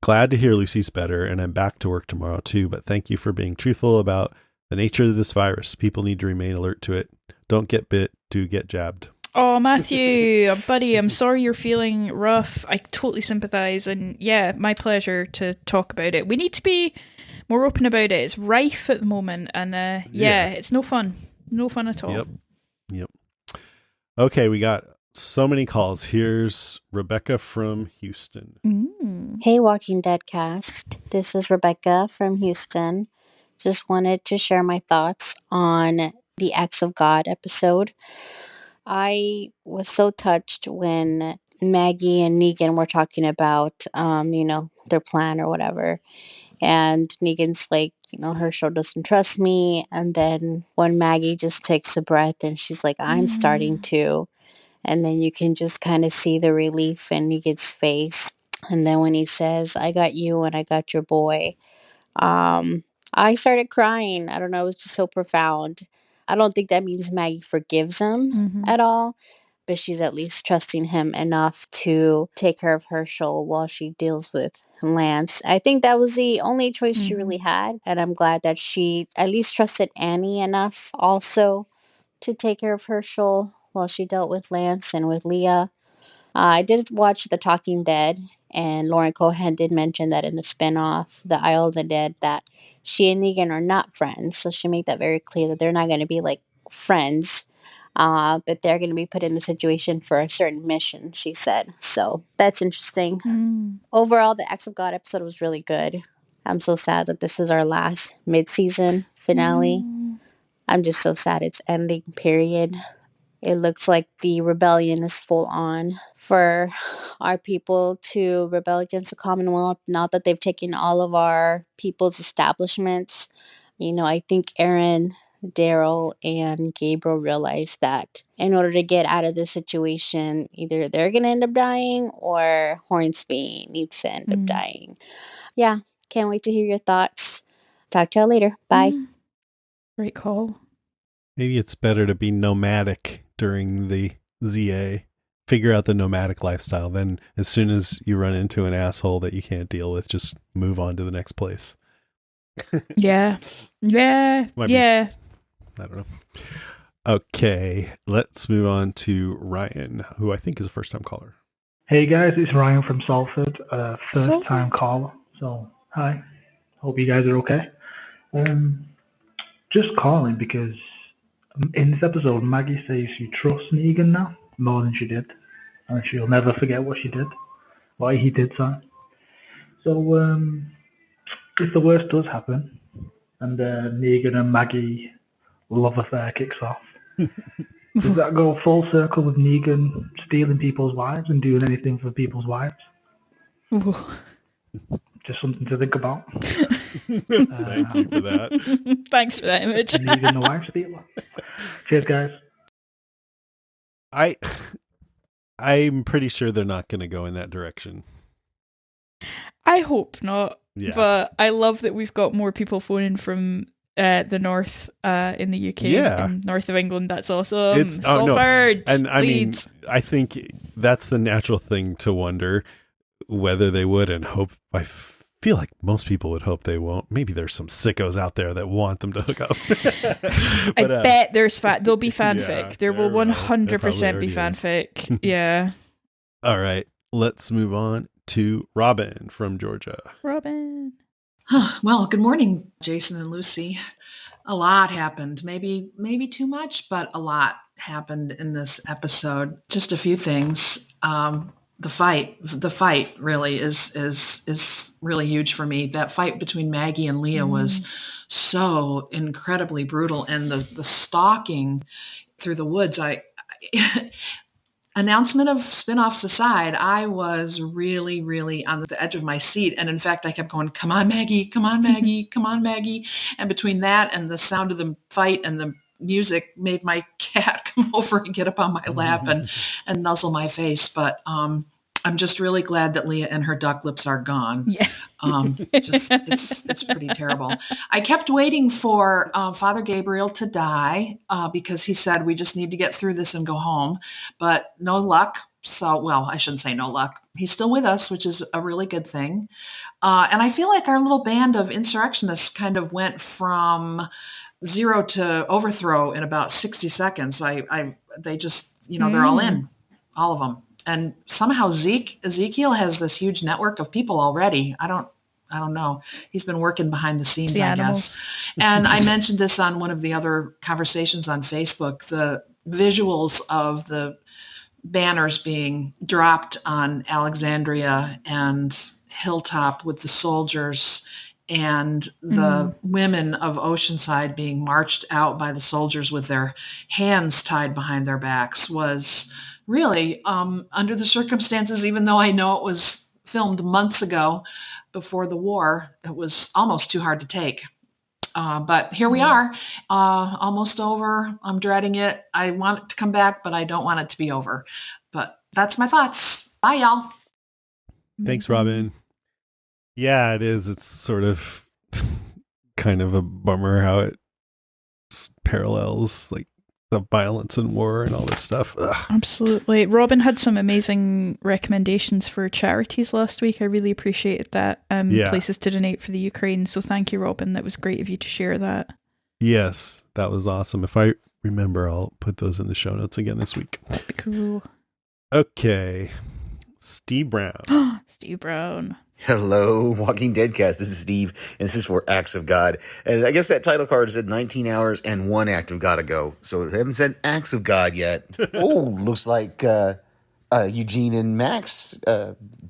Speaker 1: Glad to hear Lucy's better, and I'm back to work tomorrow too, but thank you for being truthful about the nature of this virus. People need to remain alert to it. Don't get bit, do get jabbed."
Speaker 2: Oh, Matthew, buddy, I'm sorry you're feeling rough. I totally sympathize. And yeah, my pleasure to talk about it. We need to be more open about it. It's rife at the moment. And it's no fun. No fun at all.
Speaker 1: Yep. Okay, we got so many calls. Here's Rebecca from Houston.
Speaker 3: Hey, Walking Dead cast. This is Rebecca from Houston. Just wanted to share my thoughts on the Acts of God episode. I was so touched when Maggie and Negan were talking about, their plan or whatever. And Negan's like, Herschel doesn't trust me. And then when Maggie just takes a breath and she's like, I'm starting to. And then you can just kind of see the relief in Negan's face. And then when he says, I got you and I got your boy. I started crying. I don't know. It was just so profound. I don't think that means Maggie forgives him at all, but she's at least trusting him enough to take care of Herschel while she deals with Lance. I think that was the only choice she really had, and I'm glad that she at least trusted Annie enough also to take care of Herschel while she dealt with Lance and with Leah. I did watch The Talking Dead, and Lauren Cohan did mention that in the spinoff, The Isle of the Dead, that she and Negan are not friends. So she made that very clear that they're not going to be like friends, but they're going to be put in the situation for a certain mission, she said. So that's interesting. Overall, the Acts of God episode was really good. I'm so sad that this is our last mid-season finale. I'm just so sad it's ending, period. It looks like the rebellion is full on for our people to rebel against the Commonwealth, now that they've taken all of our people's establishments. I think Aaron Daryl and Gabriel realize that in order to get out of this situation, either they're going to end up dying or Hornsby needs to end up dying. Yeah, can't wait to hear your thoughts. Talk to you later. Bye.
Speaker 2: Great call.
Speaker 1: Maybe it's better to be nomadic during the ZA. Figure out the nomadic lifestyle. Then as soon as you run into an asshole that you can't deal with, just move on to the next place.
Speaker 2: Yeah.
Speaker 1: Might be.
Speaker 2: Yeah.
Speaker 1: I don't know. Okay, let's move on to Ryan, who I think is a first-time caller.
Speaker 4: Hey guys, it's Ryan from Salford, first time
Speaker 2: Salford.
Speaker 4: caller. So, hi. Hope you guys are okay. Just calling because in this episode, Maggie says she trusts Negan now more than she did, and she'll never forget what he did, sorry. So, if the worst does happen, and Negan and Maggie love affair kicks off, does that go full circle with Negan stealing people's wives and doing anything for people's wives?
Speaker 2: Ooh.
Speaker 4: Just something to think about.
Speaker 1: Thank you for that.
Speaker 2: Thanks for that image.
Speaker 4: Negan the wife stealer. Cheers, guys.
Speaker 1: I'm pretty sure they're not going to go in that direction.
Speaker 2: I hope not.
Speaker 1: Yeah.
Speaker 2: But I love that we've got more people phoning from the north in the UK.
Speaker 1: Yeah.
Speaker 2: And north of England. That's awesome.
Speaker 1: It's
Speaker 2: Salford,
Speaker 1: and I
Speaker 2: Leeds.
Speaker 1: mean, I think that's the natural thing to wonder whether they would and hope. I feel like most people would hope they won't. Maybe there's some sickos out there that want them to hook up.
Speaker 2: But, I bet there'll be fanfic.
Speaker 1: Yeah,
Speaker 2: there will 100% be
Speaker 1: is.
Speaker 2: fanfic. Yeah.
Speaker 1: All right, let's move on to Robin from Georgia.
Speaker 2: Robin.
Speaker 5: Well, good morning, Jason and Lucy. A lot happened. Maybe too much, but a lot happened in this episode. Just a few things. The fight really is really huge for me. That fight between Maggie and Leah was so incredibly brutal, and the stalking through the woods. Announcement of spinoffs aside, I was really, really on the edge of my seat. And in fact, I kept going, come on, Maggie, come on, Maggie, come on, Maggie. And between that and the sound of the fight and the music made my cat come over and get up on my lap and nuzzle my face. But I'm just really glad that Leah and her duck lips are gone.
Speaker 2: Yeah.
Speaker 5: It's pretty terrible. I kept waiting for Father Gabriel to die because he said we just need to get through this and go home, but no luck. So, well, I shouldn't say no luck. He's still with us, which is a really good thing. And I feel like our little band of insurrectionists kind of went from zero to overthrow in about 60 seconds. They just, they're all in, all of them. And somehow Ezekiel has this huge network of people already. I don't know. He's been working behind the scenes, I guess. And I mentioned this on one of the other conversations on Facebook, the visuals of the banners being dropped on Alexandria and Hilltop with the soldiers and the women of Oceanside being marched out by the soldiers with their hands tied behind their backs was really, under the circumstances, even though I know it was filmed months ago before the war, it was almost too hard to take. But here we are, almost over. I'm dreading it. I want it to come back, but I don't want it to be over. But that's my thoughts. Bye, y'all.
Speaker 1: Thanks, Robin. Yeah, it is. It's sort of kind of a bummer how it parallels like the violence and war and all this stuff. Ugh.
Speaker 2: Absolutely. Robin had some amazing recommendations for charities last week. I really appreciated that. Places to donate for the Ukraine. So thank you, Robin. That was great of you to share that.
Speaker 1: Yes, that was awesome. If I remember, I'll put those in the show notes again this week.
Speaker 2: That'd be cool.
Speaker 1: Okay. Steve Brown.
Speaker 2: Steve Brown.
Speaker 6: Hello, Walking Dead cast. This is Steve, and this is for Acts of God. And I guess that title card said 19 hours and 1 act of God ago. So they haven't said Acts of God yet. Oh, looks like Eugene and Max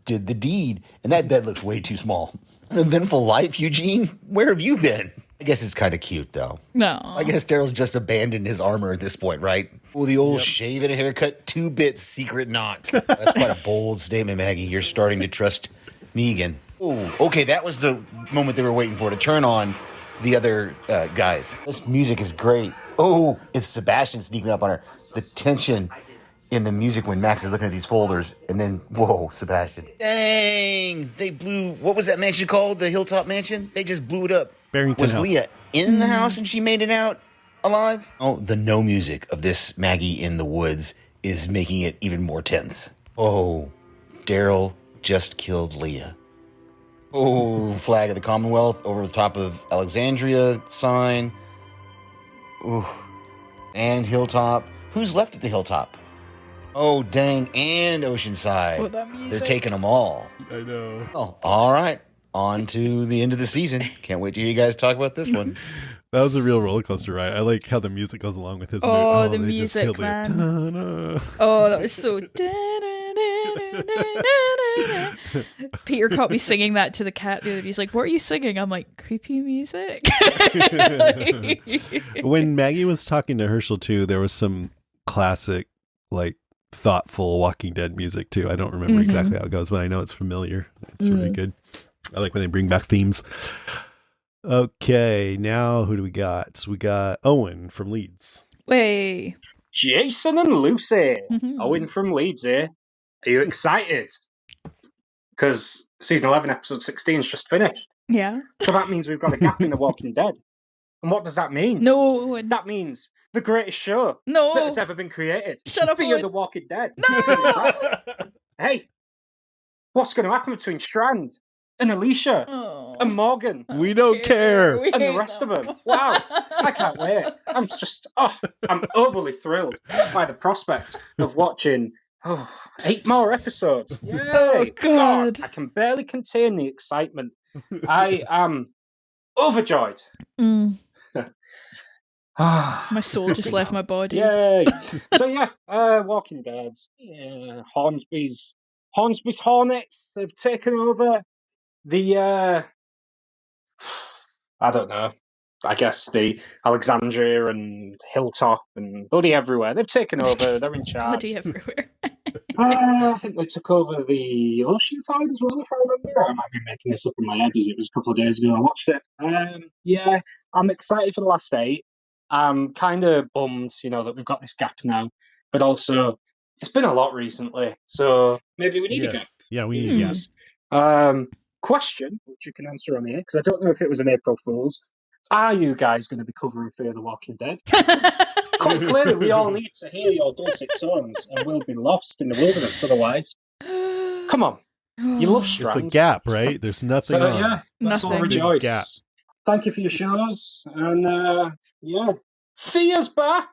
Speaker 6: did the deed. And that bed looks way too small. An eventful life, Eugene? Where have you been? I guess it's kind of cute, though.
Speaker 2: No.
Speaker 6: I guess Daryl's just abandoned his armor at this point, right? Well, the old shave and a haircut, 2-bit secret knot. That's quite a bold statement, Maggie. You're starting to trust Negan. Oh, okay, that was the moment they were waiting for to turn on the other guys. This music is great. Oh, it's Sebastian sneaking up on her. The tension in the music when Max is looking at these folders, and then, whoa, Sebastian. Dang, they blew, what was that mansion called? The Hilltop Mansion? They just blew it up.
Speaker 1: Barrington
Speaker 6: Was
Speaker 1: House.
Speaker 6: Leah in the house and she made it out alive? Oh, the no music of this Maggie in the woods is making it even more tense. Oh, Daryl just killed Leah. Oh, flag of the Commonwealth over the top of Alexandria sign. Ooh. And Hilltop. Who's left at the Hilltop? Oh, dang, and Oceanside.
Speaker 2: Oh, that music.
Speaker 6: They're taking them all.
Speaker 1: I know.
Speaker 6: Oh, all right. On to the end of the season. Can't wait to hear you guys talk about this one.
Speaker 1: That was a real roller coaster ride. I like how the music goes along with his mood.
Speaker 2: Oh, the
Speaker 1: they just
Speaker 2: music,
Speaker 1: killed it.
Speaker 2: man.
Speaker 1: Ta-da.
Speaker 2: Oh, that was so. Peter caught me singing that to the cat the other day. He's like, "What are you singing?" I'm like, "Creepy music."
Speaker 1: When Maggie was talking to Herschel too, there was some classic, like, thoughtful Walking Dead music too. I don't remember exactly how it goes, but I know it's familiar. It's really good. I like when they bring back themes. Okay, now who do we got? So we got Owen from Leeds.
Speaker 2: Way.
Speaker 7: Jason and Lucy.
Speaker 2: Mhm.
Speaker 7: Owen from Leeds here. Are you excited? Because season 11, episode 16 is just finished.
Speaker 2: Yeah.
Speaker 7: So that means we've got a gap in The Walking Dead. And what does that mean?
Speaker 2: No. Owen.
Speaker 7: That means the greatest show
Speaker 2: No.
Speaker 7: that has ever been created.
Speaker 2: Shut up,
Speaker 7: Fear
Speaker 2: Owen.
Speaker 7: the Walking Dead.
Speaker 2: No.
Speaker 7: Hey, what's going to happen between Strand and Alicia
Speaker 2: Oh.
Speaker 7: and Morgan
Speaker 1: We don't care.
Speaker 2: We
Speaker 7: and the
Speaker 2: hate
Speaker 7: rest of them? Wow, I can't wait. I'm overly thrilled by the prospect of watching 8 more episodes. Yay!
Speaker 2: Oh, God.
Speaker 7: I can barely contain the excitement. I am overjoyed.
Speaker 2: Mm.
Speaker 7: My
Speaker 2: My soul just left my body.
Speaker 7: Yay! So yeah, Walking Dead. Yeah, Hornsby's Hornets have taken over the I don't know. I guess the Alexandria and Hilltop and bloody everywhere. They've taken over. They're in charge.
Speaker 2: Bloody everywhere.
Speaker 7: I think they took over the Oceanside as well, if I remember. I might be making this up in my head as it was a couple of days ago I watched it. Yeah, I'm excited for the last 8. I'm kind of bummed, that we've got this gap now. But also, it's been a lot recently, so maybe we need a gap.
Speaker 1: Yeah, we need a gap.
Speaker 7: Yes. Question, which you can answer on here, because I don't know if it was an April Fool's. Are you guys going to be covering Fear the Walking Dead? Clearly, we all need to hear your dulcet tones, and we'll be lost in the wilderness otherwise. Come on, you love Strands.
Speaker 1: It's a gap, right? There's nothing
Speaker 7: So
Speaker 1: on.
Speaker 7: yeah, let's all
Speaker 2: Nothing.
Speaker 7: rejoice.
Speaker 1: Big gap.
Speaker 7: Thank you for your shows, and yeah, Fear's back.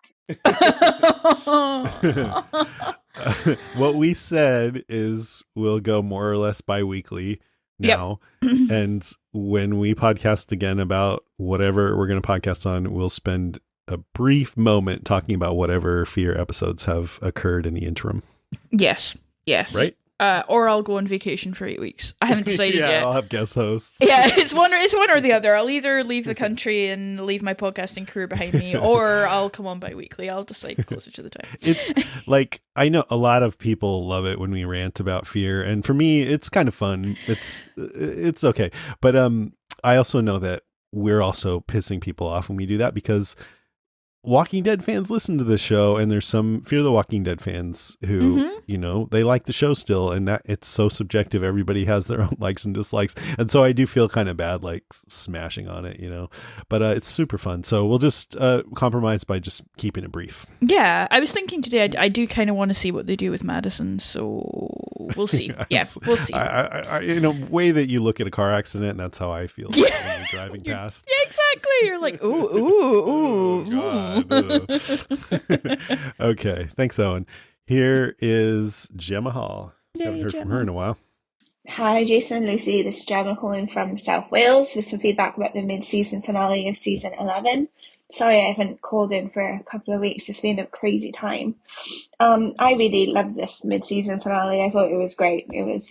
Speaker 1: What we said is we'll go more or less bi-weekly now. And when we podcast again about whatever we're going to podcast on, we'll spend a brief moment talking about whatever Fear episodes have occurred in the interim.
Speaker 2: Yes.
Speaker 1: Right?
Speaker 2: Or I'll go on vacation for 8 weeks. I haven't decided
Speaker 1: Yeah,
Speaker 2: yet.
Speaker 1: I'll have guest hosts.
Speaker 2: Yeah, it's one or the other. I'll either leave the country and leave my podcasting career behind me, or I'll come on bi-weekly. I'll decide closer to the time.
Speaker 1: It's like, I know a lot of people love it when we rant about Fear, and for me it's kind of fun. It's okay. But I also know that we're also pissing people off when we do that, because Walking Dead fans listen to this show, and there's some Fear the Walking Dead fans who, they like the show still, and that it's so subjective. Everybody has their own likes and dislikes. And so I do feel kind of bad, like smashing on it, but it's super fun. So we'll just compromise by just keeping it brief.
Speaker 2: Yeah, I was thinking today, I do kind of want to see what they do with Madison, so we'll see. Yeah, we'll see.
Speaker 1: I way that you look at a car accident, and that's how I feel when you're driving past.
Speaker 2: Yeah, exactly. You're like, ooh.
Speaker 1: God. Okay, thanks, Owen. Here is Gemma Hall. Haven't heard from her in a while.
Speaker 8: Hi, Jason and Lucy. This is Gemma calling from South Wales with some feedback about the mid-season finale of season 11. Sorry I haven't called in for a couple of weeks. It's been a crazy time. I really loved this mid-season finale. I thought it was great. It was,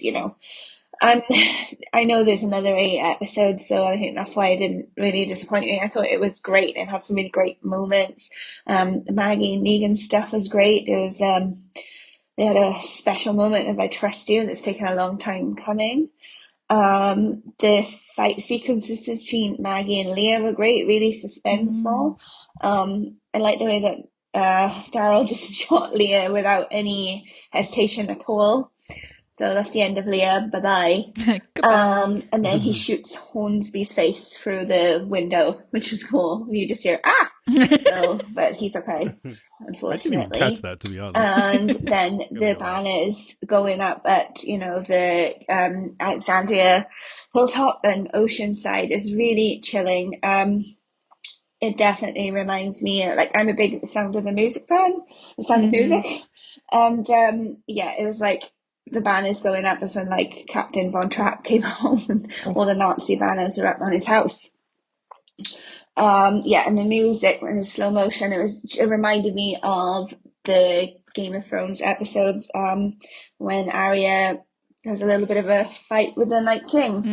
Speaker 8: I know there's another 8 episodes, so I think that's why it didn't really disappoint me. I thought it was great and had some really great moments. Maggie and Negan stuff was great. There was they had a special moment of "I trust you" that's taken a long time coming. The fight sequences between Maggie and Leah were great, really suspenseful. I like the way that Daryl just shot Leah without any hesitation at all. So that's the end of Leah. Bye-bye.
Speaker 2: Goodbye.
Speaker 8: And then he shoots Hornsby's face through the window, which is cool. You just hear, so, but he's okay, unfortunately.
Speaker 1: I didn't even catch that, to be honest.
Speaker 8: And then the banners going up at, the Alexandria Hilltop and Oceanside is really chilling. It definitely reminds me, I'm a big Sound of the Music fan, the Sound of Music. And it was like the banners going up as when Captain Von Trapp came home and all the Nazi banners are up on his house. And the music in slow motion, it reminded me of the Game of Thrones episode when Arya has a little bit of a fight with the Night King.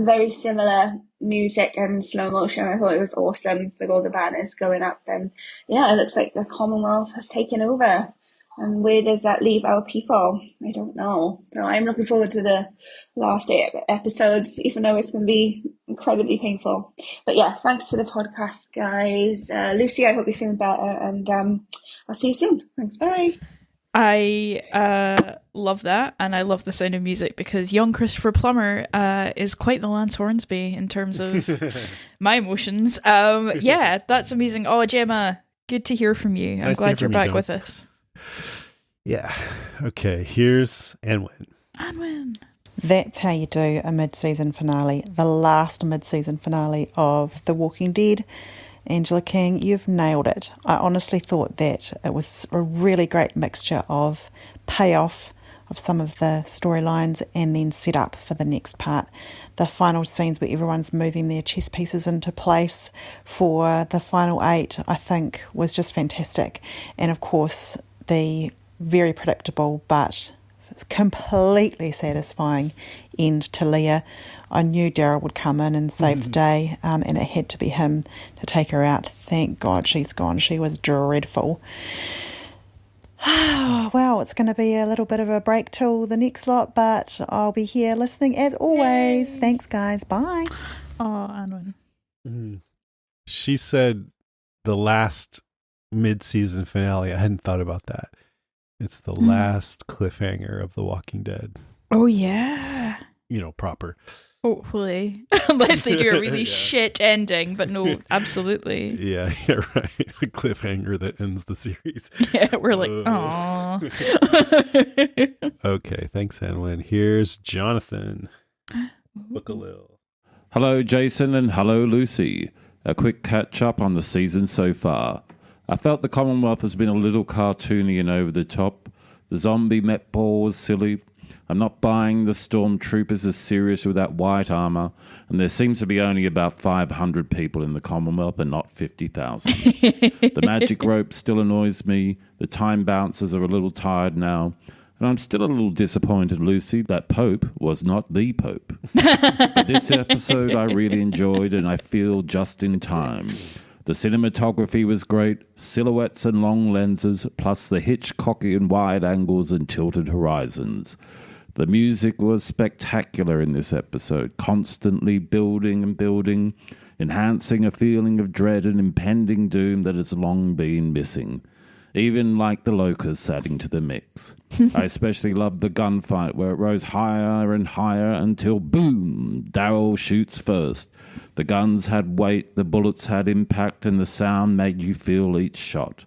Speaker 8: Very similar music and slow motion. I thought it was awesome with all the banners going up. And it looks like the Commonwealth has taken over. And where does that leave our people? I don't know. So I'm looking forward to the last 8 episodes, even though it's going to be incredibly painful. But thanks to the podcast, guys. Lucy, I hope you're feeling better, and I'll see you soon. Thanks. Bye.
Speaker 2: I love that, and I love the Sound of Music because young Christopher Plummer is quite the Lance Hornsby in terms of my emotions. That's amazing. Oh, Gemma, good to hear from you. I'm glad you're back with us.
Speaker 1: Yeah. Okay, here's Anwen.
Speaker 2: Anwen.
Speaker 9: That's how you do a mid-season finale, the last mid-season finale of The Walking Dead. Angela King, you've nailed it. I honestly thought that it was a really great mixture of payoff of some of the storylines and then set up for the next part. The final scenes where everyone's moving their chess pieces into place for the final 8, I think, was just fantastic. And of course, the very predictable but completely satisfying end to Leah. I knew Daryl would come in and save the day, and it had to be him to take her out. Thank God she's gone. She was dreadful. Well, it's going to be a little bit of a break till the next lot, but I'll be here listening as always. Yay. Thanks, guys. Bye.
Speaker 2: Oh, Anwen.
Speaker 1: She said the last mid-season finale. I hadn't thought about that. It's the last cliffhanger of The Walking Dead.
Speaker 2: Oh, yeah.
Speaker 1: Proper.
Speaker 2: Hopefully. Unless they do a really shit ending, but no, absolutely.
Speaker 1: Yeah, right. A cliffhanger that ends the series.
Speaker 2: Yeah, we're like, aww.
Speaker 1: Okay, thanks, Anwen. Here's Jonathan. Look a little.
Speaker 10: Hello, Jason, and hello, Lucy. A quick catch-up on the season so far. I felt the Commonwealth has been a little cartoony and over the top. The zombie met ball was silly. I'm not buying the stormtroopers as serious with that white armor, and there seems to be only about 500 people in the Commonwealth and not 50,000. The magic rope still annoys me. The time bouncers are a little tired now. And I'm still a little disappointed, Lucy, that Pope was not the Pope. But this episode I really enjoyed, and I feel just in time. The cinematography was great, silhouettes and long lenses, plus the Hitchcockian wide angles and tilted horizons. The music was spectacular in this episode, constantly building and building, enhancing a feeling of dread and impending doom that has long been missing. Even like the locusts adding to the mix. I especially loved the gunfight where it rose higher and higher until boom, Daryl shoots first. The guns had weight, the bullets had impact, and the sound made you feel each shot.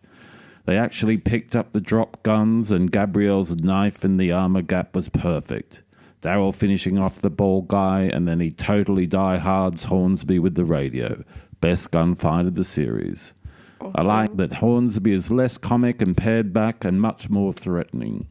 Speaker 10: They actually picked up the drop guns, and Gabrielle's knife in the armor gap was perfect. Daryl finishing off the bald guy, and then he totally die-hards Hornsby with the radio. Best gunfight of the series. Awesome. I like that Hornsby is less comic and pared back and much more threatening.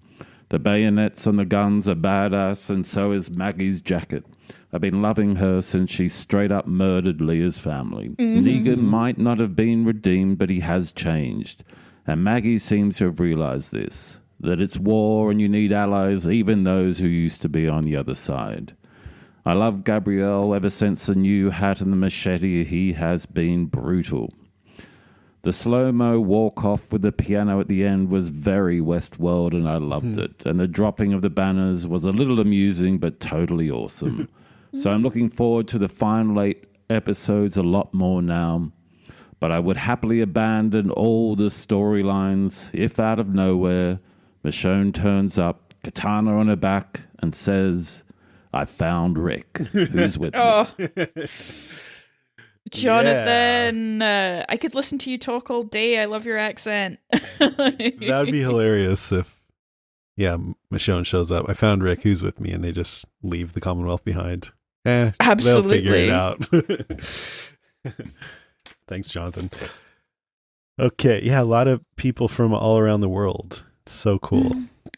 Speaker 10: The bayonets on the guns are badass, and so is Maggie's jacket. I've been loving her since she straight up murdered Leah's family. Negan might not have been redeemed, but he has changed. And Maggie seems to have realized this, that it's war and you need allies, even those who used to be on the other side. I love Gabrielle ever since the new hat and the machete. He has been brutal. The slow-mo walk-off with the piano at the end was very Westworld, and I loved it. And the dropping of the banners was a little amusing, but totally awesome. So I'm looking forward to the final 8 episodes a lot more now. But I would happily abandon all the storylines if out of nowhere Michonne turns up, katana on her back, and says, "I found Rick. Who's with me?"
Speaker 2: Jonathan, I could listen to you talk all day. I love your accent.
Speaker 1: That would be hilarious if, Michonne shows up. I found Rick. Who's with me? And they just leave the Commonwealth behind.
Speaker 2: Absolutely.
Speaker 1: They'll figure it out. Thanks, Jonathan. Okay, a lot of people from all around the world. It's so cool.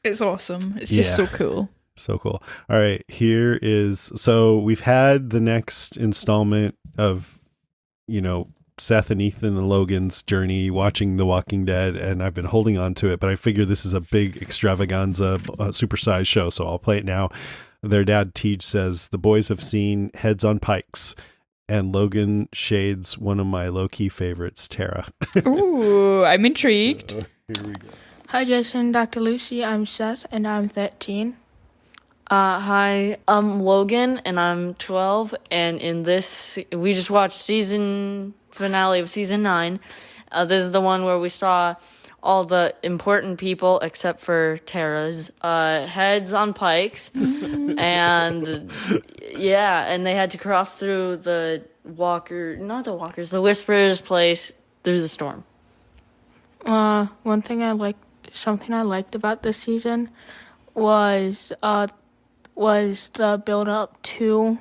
Speaker 2: It's awesome. It's just so cool.
Speaker 1: So cool. All right, so we've had the next installment of, Seth and Ethan and Logan's journey watching The Walking Dead, and I've been holding on to it, but I figure this is a big extravaganza, supersized show, so I'll play it now. Their dad, Tej, says, "The boys have seen Heads on Pikes," and Logan shades one of my low-key favorites, Tara.
Speaker 2: Ooh, I'm intrigued.
Speaker 1: Here we go.
Speaker 11: Hi, Jason, Dr. Lucy. I'm Seth, and I'm 13.
Speaker 12: Hi, I'm Logan, and I'm 12, and in this, we just watched season finale of season 9. This is the one where we saw all the important people, except for Tara's, heads on pikes, and they had to cross through the the Whisperer's place through the storm.
Speaker 11: Something I liked about this season was the build up to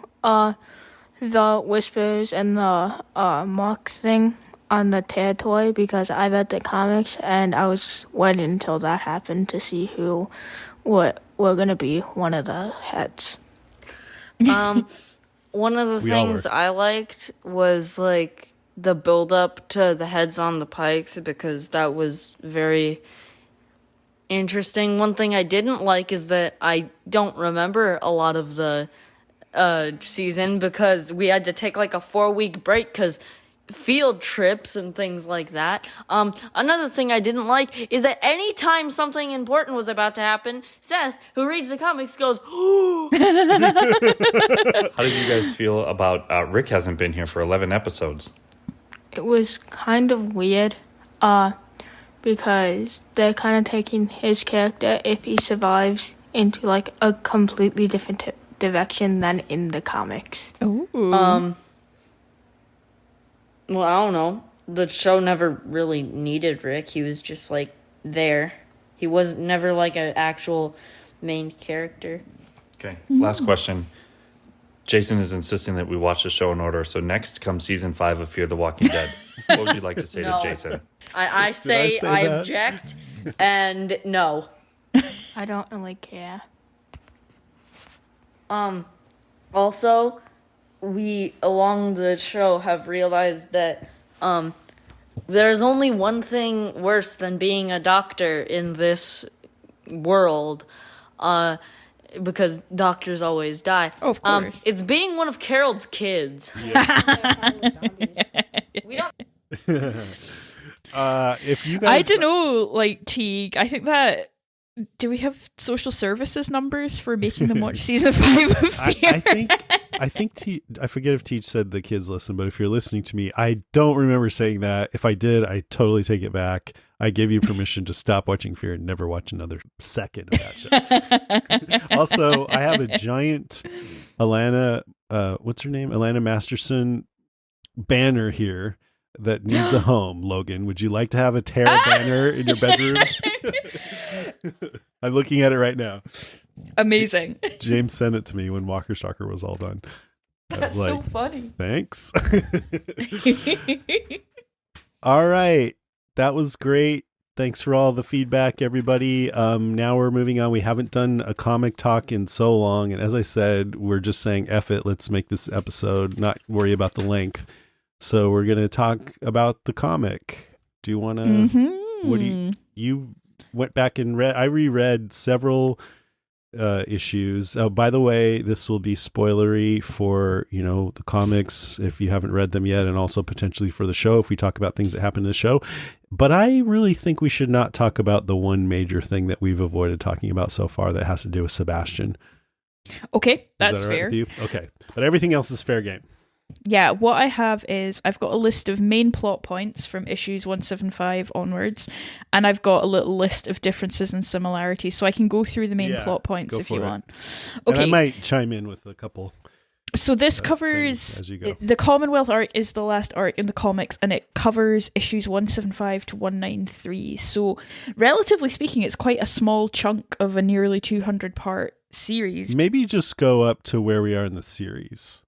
Speaker 11: the Whispers and the Mox thing on the territory, because I read the comics and I was waiting until that happened to see who were gonna be one of the heads.
Speaker 12: One of the things I liked was like the build up to the heads on the pikes, because that was very interesting. One thing I didn't like is that I don't remember a lot of the season, because we had to take like a 4-week break because field trips and things like that. Another thing I didn't like is that anytime something important was about to happen, Seth, who reads the comics, goes, "How
Speaker 13: did you guys feel about Rick hasn't been here for 11 episodes?
Speaker 11: It was kind of weird, because they're kind of taking his character, if he survives, into like a completely different direction than in the comics.
Speaker 2: Ooh.
Speaker 12: Well, I don't know. The show never really needed Rick. He was just, like, there. He was never, like, an actual main character.
Speaker 13: Okay, last question. Jason is insisting that we watch the show in order, so next comes season 5 of Fear the Walking Dead. What would you like to say to Jason?
Speaker 12: I say I object, and no.
Speaker 11: I don't really care.
Speaker 12: Also, we, along the show, have realized that there's only one thing worse than being a doctor in this world, because doctors always die.
Speaker 2: Oh, of course.
Speaker 12: It's being one of Carol's kids. We don't...
Speaker 1: If you guys...
Speaker 2: I don't know, like, Teague, I think that... Do we have social services numbers for making them watch season 5 of Fear?
Speaker 1: I think I forget if Teach said the kids listen, but if you're listening to me, I don't remember saying that. If I did, I totally take it back. I gave you permission to stop watching Fear and never watch another second of that show. Also, I have a giant Alana, what's her name? Alana Masterson banner here that needs a home. Logan, would you like to have a Tara banner in your bedroom? I'm looking at it right now.
Speaker 2: Amazing.
Speaker 1: James sent it to me when Walker Stalker was all done.
Speaker 2: That's so funny.
Speaker 1: Thanks. All right. That was great. Thanks for all the feedback, everybody. Now we're moving on. We haven't done a comic talk in so long. And as I said, we're just saying, F it. Let's make this episode, not worry about the length. So we're going to talk about the comic. Do you want to, what do you went back and read, I reread several issues. Oh, by the way, this will be spoilery for, the comics if you haven't read them yet, and also potentially for the show if we talk about things that happen in the show. But I really think we should not talk about the one major thing that we've avoided talking about so far that has to do with Sebastian.
Speaker 2: Okay, that's
Speaker 1: Is that all right
Speaker 2: fair.
Speaker 1: with you? Okay. But everything else is fair game.
Speaker 2: Yeah, what I have is I've got a list of main plot points from issues 175 onwards, and I've got a little list of differences and similarities, so I can go through the main plot points if you want.
Speaker 1: Okay. And I might chime in with a couple.
Speaker 2: So this covers
Speaker 1: as you go.
Speaker 2: The Commonwealth arc is the last arc in the comics, and it covers issues 175 to 193. So relatively speaking, it's quite a small chunk of a nearly 200 part series.
Speaker 1: Maybe just go up to where we are in the series.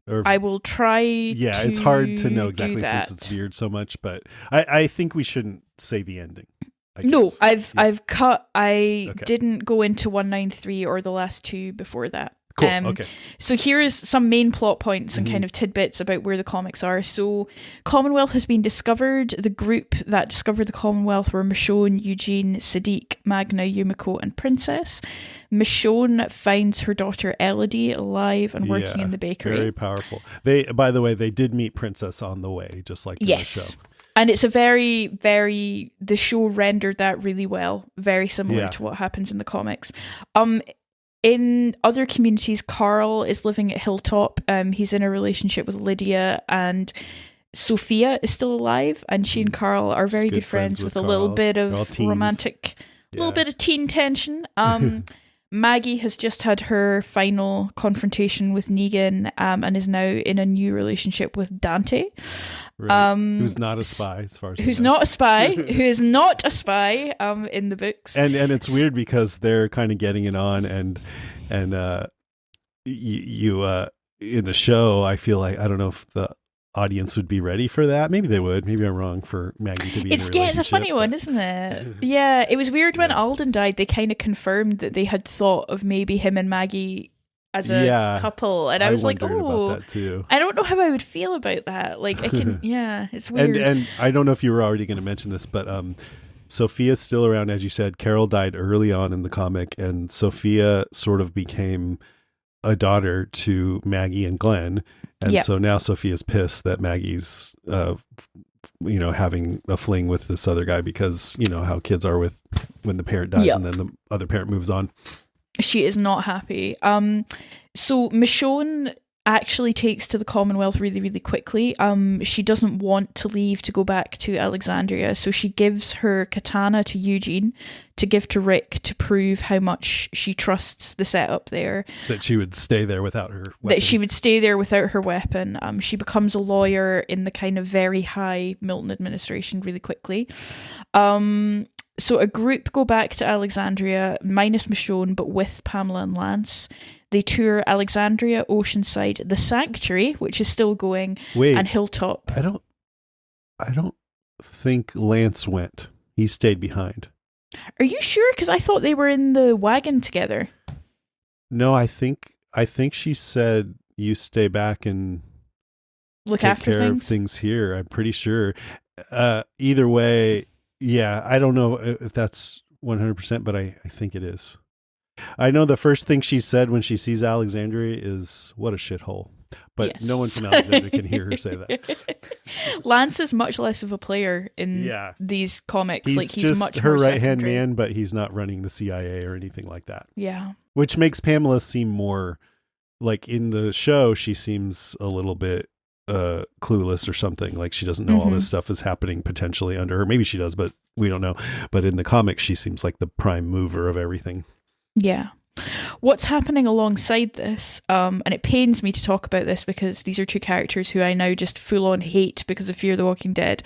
Speaker 1: Or,
Speaker 2: I will try.
Speaker 1: Yeah, it's hard to know exactly since it's veered so much, but I think we shouldn't say the ending.
Speaker 2: No, I've cut. I didn't go into 193 or the last two before that.
Speaker 1: Cool. Okay.
Speaker 2: So here's some main plot points and kind of tidbits about where the comics are. So Commonwealth has been discovered. The group that discovered the Commonwealth were Michonne, Eugene, Sadiq, Magna, Yumiko, and Princess. Michonne finds her daughter Elodie alive and working in the bakery.
Speaker 1: Very powerful. By the way, they did meet Princess on the way, just like in the show.
Speaker 2: And it's a very, very, the show rendered that really well. Very similar to what happens in the comics. In other communities, Carl is living at Hilltop. He's in a relationship with Lydia, and Sophia is still alive, and she and Carl are very good friends with a little bit of romantic, a little bit of teen tension. Maggie has just had her final confrontation with Negan, and is now in a new relationship with Dante.
Speaker 1: Right. Who's not a spy, as far as
Speaker 2: who's not a spy, who is not a spy in the books.
Speaker 1: And it's weird because they're kind of getting it on, and you in the show, I feel like, I don't know if the audience would be ready for that. Maybe they would. Maybe I'm wrong for Maggie to be in a relationship.
Speaker 2: It's a funny one, isn't it? Yeah, it was weird when Alden died. They kind of confirmed that they had thought of maybe him and Maggie as a couple, and I was like, oh,
Speaker 1: about that too.
Speaker 2: I don't know how I would feel about that. Like, I can, it's weird.
Speaker 1: And I don't know if you were already going to mention this, but Sophia's still around, as you said. Carol died early on in the comic, and Sophia sort of became a daughter to Maggie and Glenn, and so now Sophia's pissed that Maggie's, having a fling with this other guy, because you know how kids are with when the parent dies and then the other parent moves on.
Speaker 2: She is not happy. So Michonne actually takes to the Commonwealth really, really quickly. She doesn't want to leave to go back to Alexandria, so she gives her katana to Eugene to give to Rick to prove how much she trusts the setup there.
Speaker 1: That she would stay there without her weapon.
Speaker 2: That she would stay there without her weapon. She becomes a lawyer in the kind of very high Milton administration really quickly. So a group go back to Alexandria, minus Michonne, but with Pamela and Lance. They tour Alexandria, Oceanside, the Sanctuary, which is still going, and Hilltop.
Speaker 1: I don't think Lance went. He stayed behind.
Speaker 2: Are you sure? Because I thought they were in the wagon together.
Speaker 1: No, I think she said you stay back and
Speaker 2: look
Speaker 1: take
Speaker 2: after
Speaker 1: care of things here. I'm pretty sure. Either way. Yeah, I don't know if that's 100%, but I think it is. I know the first thing she said when she sees Alexandria is, what a shithole. But no one from Alexandria can hear her say that.
Speaker 2: Lance is much less of a player in these comics.
Speaker 1: He's just
Speaker 2: much
Speaker 1: her
Speaker 2: more
Speaker 1: right-hand
Speaker 2: secondary.
Speaker 1: man, but he's not running the CIA or anything like that.
Speaker 2: Yeah.
Speaker 1: Which makes Pamela seem more, like in the show, she seems a little bit clueless or something, like she doesn't know all this stuff is happening potentially under her. Maybe she does, but we don't know. But in the comics, she seems like the prime mover of everything.
Speaker 2: Yeah. What's happening alongside this, and it pains me to talk about this because these are two characters who I now just full on hate because of Fear the Walking Dead.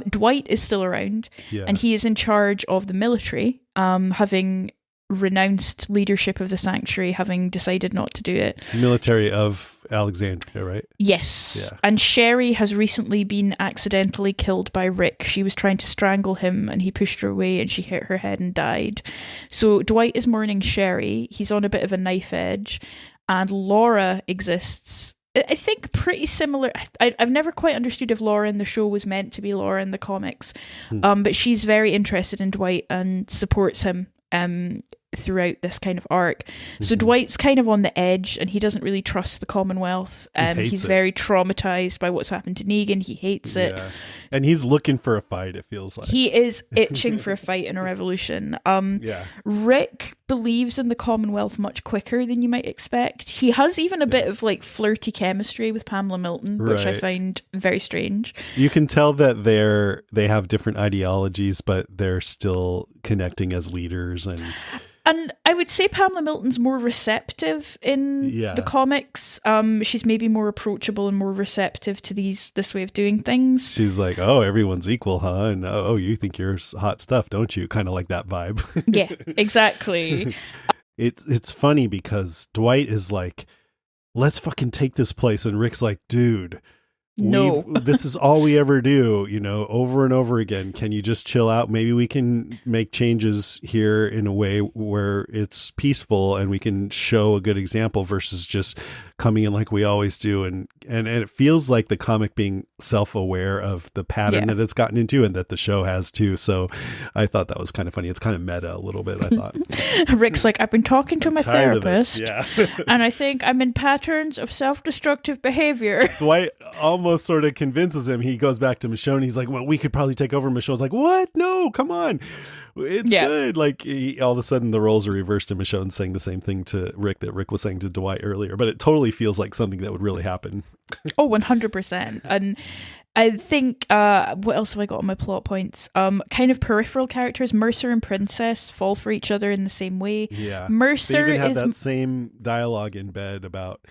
Speaker 2: Dwight is still around, and he is in charge of the military, having renounced leadership of the Sanctuary, having decided not to do it.
Speaker 1: Military of Alexandria, right?
Speaker 2: Yes.
Speaker 1: Yeah.
Speaker 2: And Sherry has recently been accidentally killed by Rick. She was trying to strangle him and he pushed her away and she hit her head and died. So Dwight is mourning Sherry. He's on a bit of a knife edge. And Laura exists. I think pretty similar. I've never quite understood if Laura in the show was meant to be Laura in the comics. But she's very interested in Dwight and supports him throughout this kind of arc. So Dwight's kind of on the edge and he doesn't really trust the Commonwealth. He's very traumatized by what's happened to Negan. He hates it.
Speaker 1: And he's looking for a fight, it feels like.
Speaker 2: He is itching for a fight in a revolution. Rick believes in the Commonwealth much quicker than you might expect. He has even a bit of like flirty chemistry with Pamela Milton, which I
Speaker 1: Right.
Speaker 2: find very strange.
Speaker 1: You can tell that they have different ideologies, but they're still connecting as leaders.
Speaker 2: And I would say Pamela Milton's more receptive in the comics. She's maybe more approachable and more receptive to this way of doing things.
Speaker 1: She's like, oh, everyone's equal, huh? And oh, you think you're hot stuff, don't you? Kind of like that vibe.
Speaker 2: Yeah, exactly.
Speaker 1: It's funny because Dwight is like, let's fucking take this place. And Rick's like, dude,
Speaker 2: no,
Speaker 1: this is all we ever do, over and over again. Can you just chill out? Maybe we can make changes here in a way where it's peaceful and we can show a good example versus just coming in like we always do. And it feels like the comic being self-aware of the pattern that it's gotten into and that the show has too. So I thought that was kind of funny. It's kind of meta a little bit, I thought.
Speaker 2: Rick's like, I've been talking to my therapist
Speaker 1: Yeah.
Speaker 2: and I think I'm in patterns of self-destructive behavior.
Speaker 1: Dwight almost sort of convinces him. He goes back to Michonne. He's like, well, we could probably take over. Michonne's like, what? No, come on. It's good. Like all of a sudden the roles are reversed and Michonne's saying the same thing to Rick that Rick was saying to Dwight earlier, but it totally feels like something that would really happen.
Speaker 2: Oh, 100%. And I think, what else have I got on my plot points? Kind of peripheral characters, Mercer and Princess fall for each other in the same way.
Speaker 1: Yeah.
Speaker 2: Mercer
Speaker 1: they even have
Speaker 2: is
Speaker 1: that same dialogue in bed about,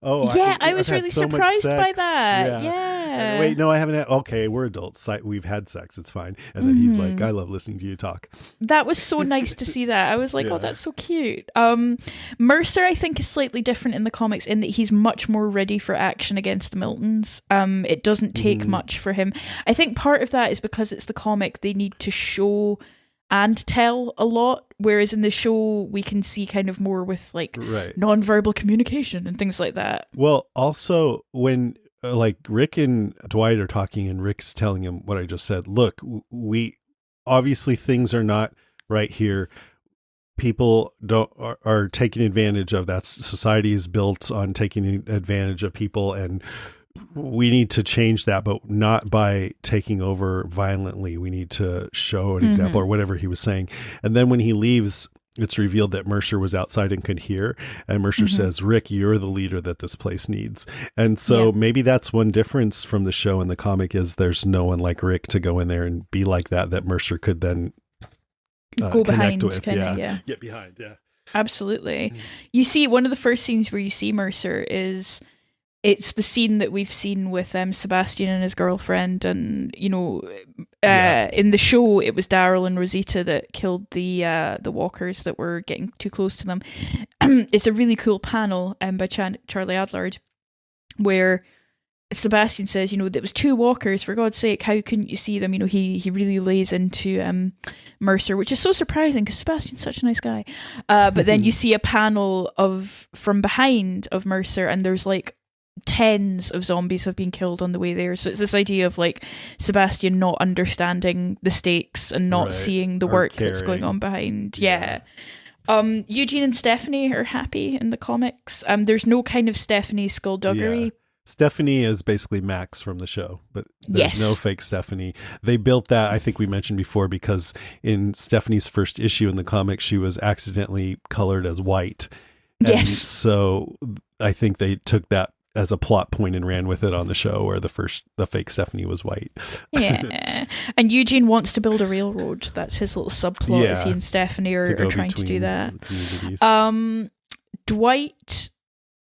Speaker 2: I was really surprised by that. Yeah.
Speaker 1: Wait, no, I haven't had, okay, we're adults. We've had sex. It's fine. And then he's like, I love listening to you talk.
Speaker 2: That was so nice to see that. I was like, oh, that's so cute. Mercer, I think, is slightly different in the comics in that he's much more ready for action against the Miltons. It doesn't take much for him. I think part of that is because it's the comic, they need to show and tell a lot, whereas in the show we can see kind of more with like nonverbal communication and things like that.
Speaker 1: Well, also when like Rick and Dwight are talking and Rick's telling him what I just said, look, we obviously things are not right here. People are taking advantage of that. Society is built on taking advantage of people, and we need to change that, but not by taking over violently. We need to show an example or whatever he was saying. And then when he leaves, it's revealed that Mercer was outside and could hear. And Mercer says, Rick, you're the leader that this place needs. And so maybe that's one difference from the show and the comic is there's no one like Rick to go in there and be like that Mercer could then
Speaker 2: go behind
Speaker 1: with.
Speaker 2: Get
Speaker 1: behind. Yeah.
Speaker 2: Absolutely. You see, one of the first scenes where you see Mercer is it's the scene that we've seen with Sebastian and his girlfriend, and in the show it was Daryl and Rosita that killed the walkers that were getting too close to them. It's a really cool panel by Charlie Adlard where Sebastian says, there was two walkers, for God's sake, how couldn't you see them? He really lays into Mercer, which is so surprising because Sebastian's such a nice guy. But then you see a panel from behind of Mercer, and there's like tens of zombies have been killed on the way there. So it's this idea of like Sebastian not understanding the stakes and not seeing the work that's going on behind. Yeah. Eugene and Stephanie are happy in the comics. There's no kind of Stephanie skullduggery.
Speaker 1: Yeah. Stephanie is basically Max from the show, but there's no fake Stephanie. They built that, I think we mentioned before, because in Stephanie's first issue in the comics, she was accidentally colored as white. And so I think they took that as a plot point and ran with it on the show, where the fake Stephanie was white.
Speaker 2: Yeah. And Eugene wants to build a railroad. That's his little subplot as he and Stephanie are trying to do that. Dwight,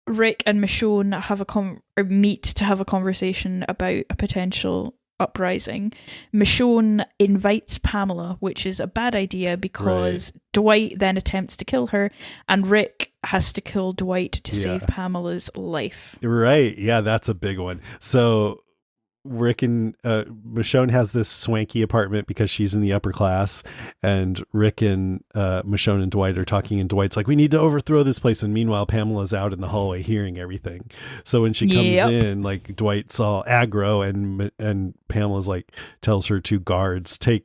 Speaker 2: Rick and Michonne have meet to have a conversation about a potential uprising. Michonne invites Pamela, which is a bad idea because Dwight then attempts to kill her, and Rick has to kill Dwight to save Pamela's life.
Speaker 1: Right. Yeah, that's a big one. So Rick and Michonne has this swanky apartment because she's in the upper class, and Rick and Michonne and Dwight are talking, and Dwight's like, we need to overthrow this place, and meanwhile Pamela's out in the hallway hearing everything. So when she comes in, like, Dwight's all aggro, and Pamela's like, tells her two guards, take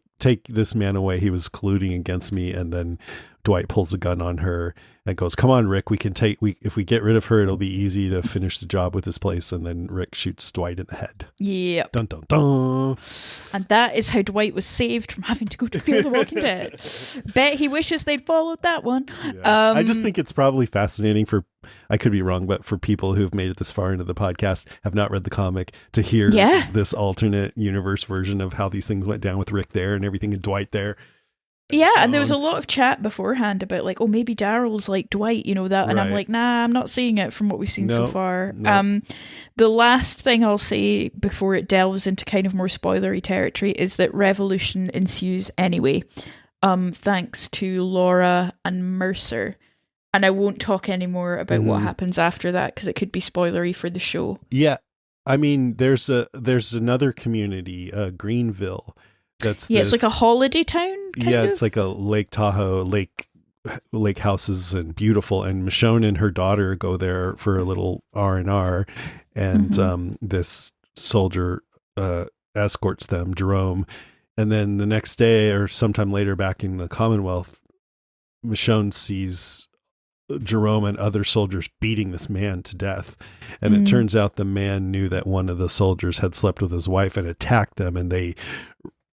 Speaker 1: this man away, he was colluding against me, and then Dwight pulls a gun on her, and goes, "Come on, Rick, if we get rid of her, it'll be easy to finish the job with this place." And then Rick shoots Dwight in the head.
Speaker 2: Yep.
Speaker 1: Dun dun dun.
Speaker 2: And that is how Dwight was saved from having to go to Fear the Walking Dead. Bet he wishes they'd followed that one.
Speaker 1: Yeah. I just think it's probably fascinating I could be wrong, but for people who've made it this far into the podcast, have not read the comic, to hear this alternate universe version of how these things went down with Rick there and everything, and Dwight there.
Speaker 2: Yeah, and there was a lot of chat beforehand about like, oh, maybe Daryl's like Dwight, that, and I'm like, nah, I'm not seeing it from what we've seen so far. No. The last thing I'll say before it delves into kind of more spoilery territory is that revolution ensues anyway, thanks to Laura and Mercer, and I won't talk anymore about what happens after that because it could be spoilery for the show.
Speaker 1: Yeah, I mean, there's another community, Greenville. It's like a holiday town. It's like a Lake Tahoe, lake houses and beautiful. And Michonne and her daughter go there for a little R&R, and this soldier escorts them, Jerome. And then the next day or sometime later, back in the Commonwealth, Michonne sees Jerome and other soldiers beating this man to death. And it turns out the man knew that one of the soldiers had slept with his wife and attacked them, and they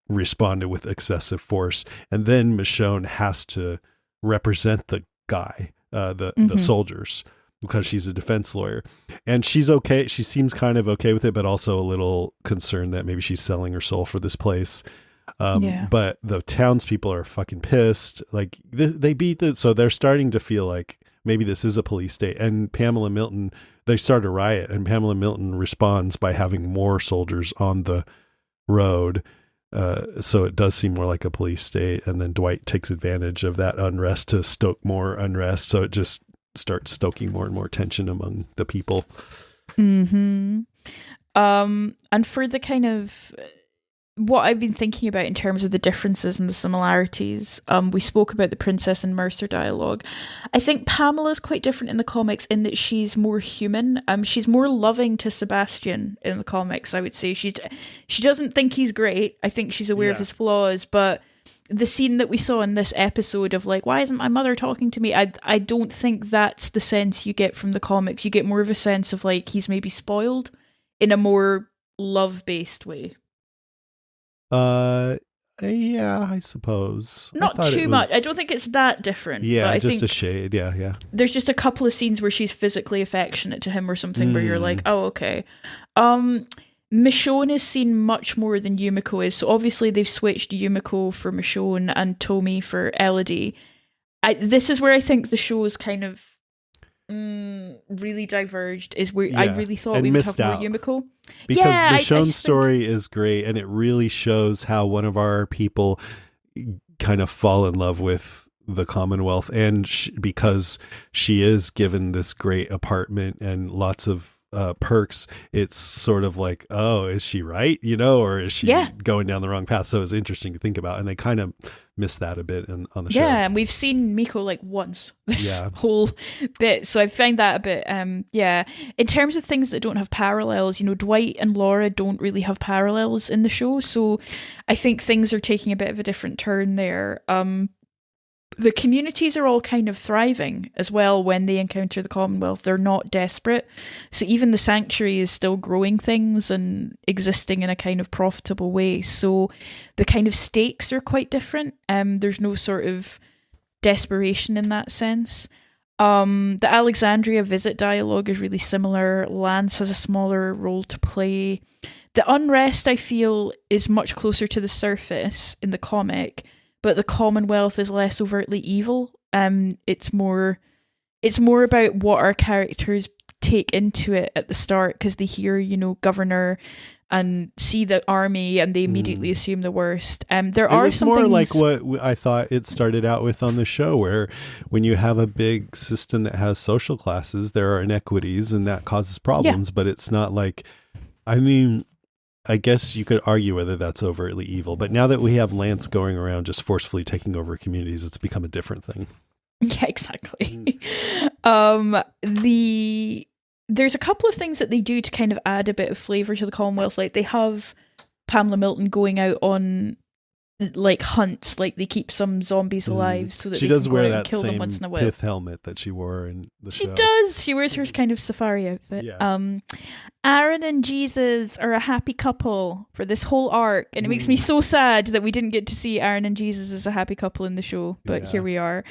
Speaker 1: responded with excessive force. And then Michonne has to represent the guy, the soldiers, because she's a defense lawyer, and she's okay. She seems kind of okay with it, but also a little concerned that maybe she's selling her soul for this place. But the townspeople are fucking pissed. Like they beat it. So they're starting to feel like maybe this is a police state. And Pamela Milton, they start a riot, and Pamela Milton responds by having more soldiers on the road. So it does seem more like a police state. And then Dwight takes advantage of that unrest to stoke more unrest. So it just starts stoking more and more tension among the people.
Speaker 2: And for the kind of what I've been thinking about in terms of the differences and the similarities, we spoke about the Princess and Mercer dialogue. I think Pamela's quite different in the comics in that she's more human. She's more loving to Sebastian in the comics, I would say. She doesn't think he's great. I think she's aware of his flaws, but the scene that we saw in this episode of like, why isn't my mother talking to me? I don't think that's the sense you get from the comics. You get more of a sense of like, he's maybe spoiled in a more love-based way.
Speaker 1: Yeah, I suppose.
Speaker 2: Not too much. I don't think it's that different.
Speaker 1: Yeah, but just a shade. Yeah.
Speaker 2: There's just a couple of scenes where she's physically affectionate to him or something where you're like, oh, okay. Michonne is seen much more than Yumiko is. So obviously they've switched Yumiko for Michonne and Tomi for Elodie. This is where I think the show is kind of really diverged, is where I really thought we would have more Yumiko.
Speaker 1: Because Michonne's story is great, and it really shows how one of our people kind of fall in love with the Commonwealth, and because she is given this great apartment and lots of perks, it's sort of like, oh, is she right? Or is she going down the wrong path? So it's interesting to think about, and they kind of miss that a bit on the show.
Speaker 2: Yeah, and we've seen Miko like once this whole bit, so I find that a bit in terms of things that don't have parallels, Dwight and Laura don't really have parallels in the show, so I think things are taking a bit of a different turn there. The communities are all kind of thriving as well when they encounter the Commonwealth. They're not desperate. So even the Sanctuary is still growing things and existing in a kind of profitable way. So the kind of stakes are quite different. There's no sort of desperation in that sense. The Alexandria visit dialogue is really similar. Lance has a smaller role to play. The unrest, I feel, is much closer to the surface in the comic, but the Commonwealth is less overtly evil. It's more about what our characters take into it at the start, because they hear, governor and see the army and they immediately assume the worst. There are some
Speaker 1: more
Speaker 2: things
Speaker 1: like what I thought it started out with on the show, where when you have a big system that has social classes, there are inequities and that causes problems, but it's not like, I guess you could argue whether that's overtly evil, but now that we have Lance going around just forcefully taking over communities, it's become a different thing.
Speaker 2: Yeah, exactly. There's a couple of things that they do to kind of add a bit of flavor to the Commonwealth. Like they have Pamela Milton going out on like hunts, like they keep some zombies alive so that
Speaker 1: she
Speaker 2: they
Speaker 1: does
Speaker 2: can go
Speaker 1: wear
Speaker 2: out and
Speaker 1: that
Speaker 2: kill them
Speaker 1: same
Speaker 2: once in a while.
Speaker 1: pith helmet that she wore in the
Speaker 2: She
Speaker 1: show.
Speaker 2: does. She wears her kind of safari outfit.
Speaker 1: Yeah.
Speaker 2: Aaron and Jesus are a happy couple for this whole arc, and it makes me so sad that we didn't get to see Aaron and Jesus as a happy couple in the show, but here we are.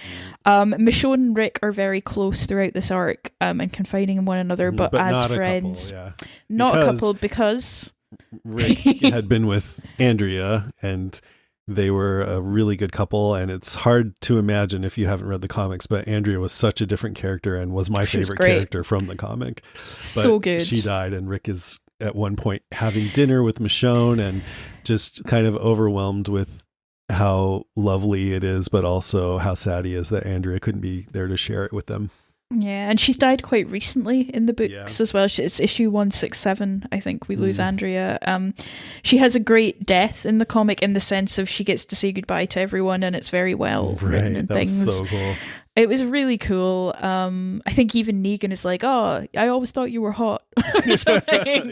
Speaker 2: Michonne and Rick are very close throughout this arc, and confiding in one another, but as
Speaker 1: not
Speaker 2: friends.
Speaker 1: a couple,
Speaker 2: Not a couple because
Speaker 1: Rick had been with Andrea, and they were a really good couple, and it's hard to imagine if you haven't read the comics, but Andrea was such a different character and was my favorite character from the comic. But
Speaker 2: so good.
Speaker 1: She died, and Rick is at one point having dinner with Michonne and just kind of overwhelmed with how lovely it is, but also how sad he is that Andrea couldn't be there to share it with them.
Speaker 2: Yeah, and she's died quite recently in the books as well. It's issue 167, I think, we lose Andrea. She has a great death in the comic in the sense of she gets to say goodbye to everyone, and it's very well written and things.
Speaker 1: Was so cool.
Speaker 2: It was really cool. I think even Negan is like, "Oh, I always thought you were hot," something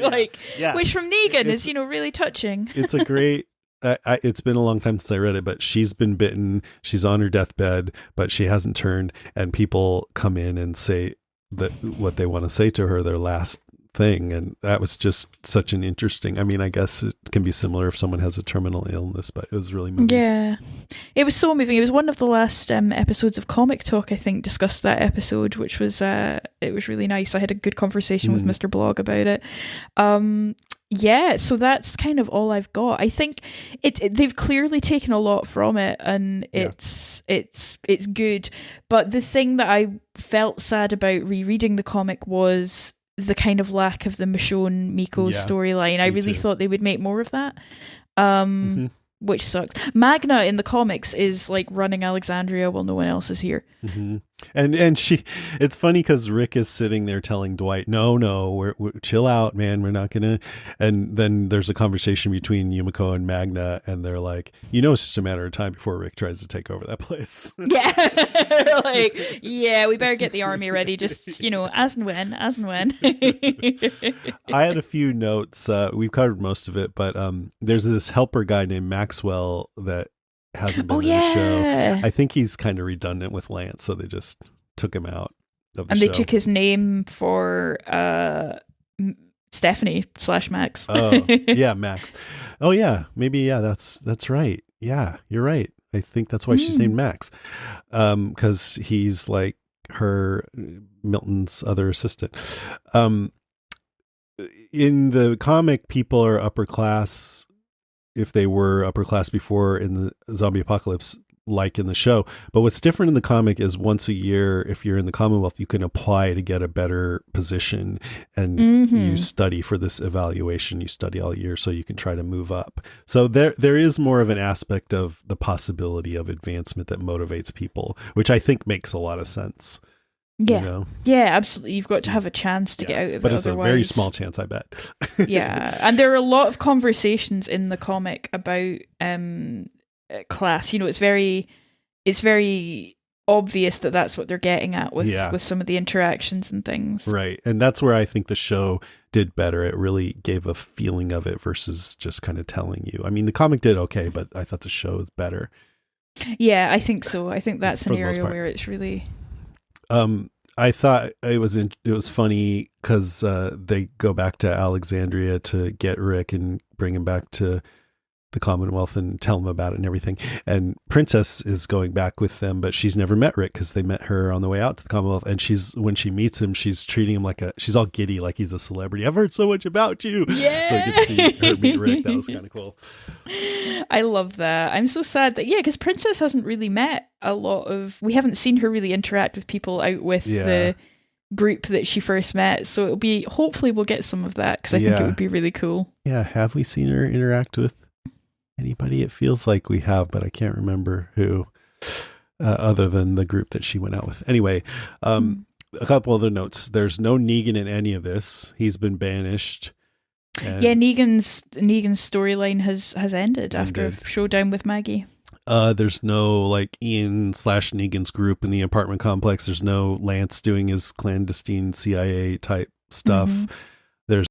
Speaker 2: which from Negan is really touching.
Speaker 1: It's a great. It's been a long time since I read it, but she's been bitten. She's on her deathbed, but she hasn't turned. And people come in and say that what they want to say to her, their last thing. And that was just such an interesting. I mean, I guess it can be similar if someone has a terminal illness, but it was really moving.
Speaker 2: Yeah, it was so moving. It was one of the last episodes of Comic Talk, I think, discussed that episode, which was it was really nice. I had a good conversation with Mr. Blog about it. Yeah, so that's kind of all I've got. I think they've clearly taken a lot from it, and it's good. But the thing that I felt sad about rereading the comic was the kind of lack of the Michonne Miko storyline. I really thought they would make more of that. Which sucks. Magna in the comics is like running Alexandria while no one else is here.
Speaker 1: And she, it's funny because Rick is sitting there telling Dwight, no, we're chill out, man. We're not gonna. And then there's a conversation between Yumiko and Magna, and they're like, it's just a matter of time before Rick tries to take over that place.
Speaker 2: Yeah, like, we better get the army ready. Just as and when.
Speaker 1: I had a few notes. We've covered most of it, but there's this helper guy named Maxwell that hasn't been in the show. I think he's kind of redundant with Lance, so they just took him out of the show.
Speaker 2: And they took his name for Stephanie / Max.
Speaker 1: Oh, yeah, Max. Oh, yeah. Maybe, that's right. Yeah, you're right. I think that's why she's named Max. Because he's like Milton's other assistant. In the comic, people are upper class if they were upper class before in the zombie apocalypse, like in the show. But what's different in the comic is once a year, if you're in the Commonwealth, you can apply to get a better position, and you study for this evaluation. You study all year so you can try to move up. So there is more of an aspect of the possibility of advancement that motivates people, which I think makes a lot of sense.
Speaker 2: Yeah. Yeah, absolutely. You've got to have a chance to get out of it.
Speaker 1: But it's
Speaker 2: otherwise.
Speaker 1: A very small chance, I bet.
Speaker 2: Yeah. And there are a lot of conversations in the comic about class. It's very obvious that that's what they're getting at with some of the interactions and things.
Speaker 1: Right. And that's where I think the show did better. It really gave a feeling of it versus just kind of telling you. I mean, the comic did okay, but I thought the show was better.
Speaker 2: Yeah, I think so. I think that's an area where it's really...
Speaker 1: I thought it was funny because they go back to Alexandria to get Rick and bring him back to the Commonwealth and tell him about it and everything. And Princess is going back with them, but she's never met Rick because they met her on the way out to the Commonwealth. And when she meets him, she's treating him she's all giddy, like he's a celebrity. I've heard so much about you.
Speaker 2: Yeah.
Speaker 1: So you get to see her meet Rick. That was kind of cool.
Speaker 2: I love that. I'm so sad that, because Princess hasn't really met we haven't seen her really interact with people out with the group that she first met. So hopefully we'll get some of that because I think it would be really cool.
Speaker 1: Yeah. Have we seen her interact with anybody? It feels like we have, but I can't remember who, other than the group that she went out with. Anyway, a couple other notes. There's no Negan in any of this. He's been banished.
Speaker 2: Negan's storyline has ended after a showdown with Maggie.
Speaker 1: There's no Ian / Negan's group in the apartment complex. There's no Lance doing his clandestine CIA type stuff. There's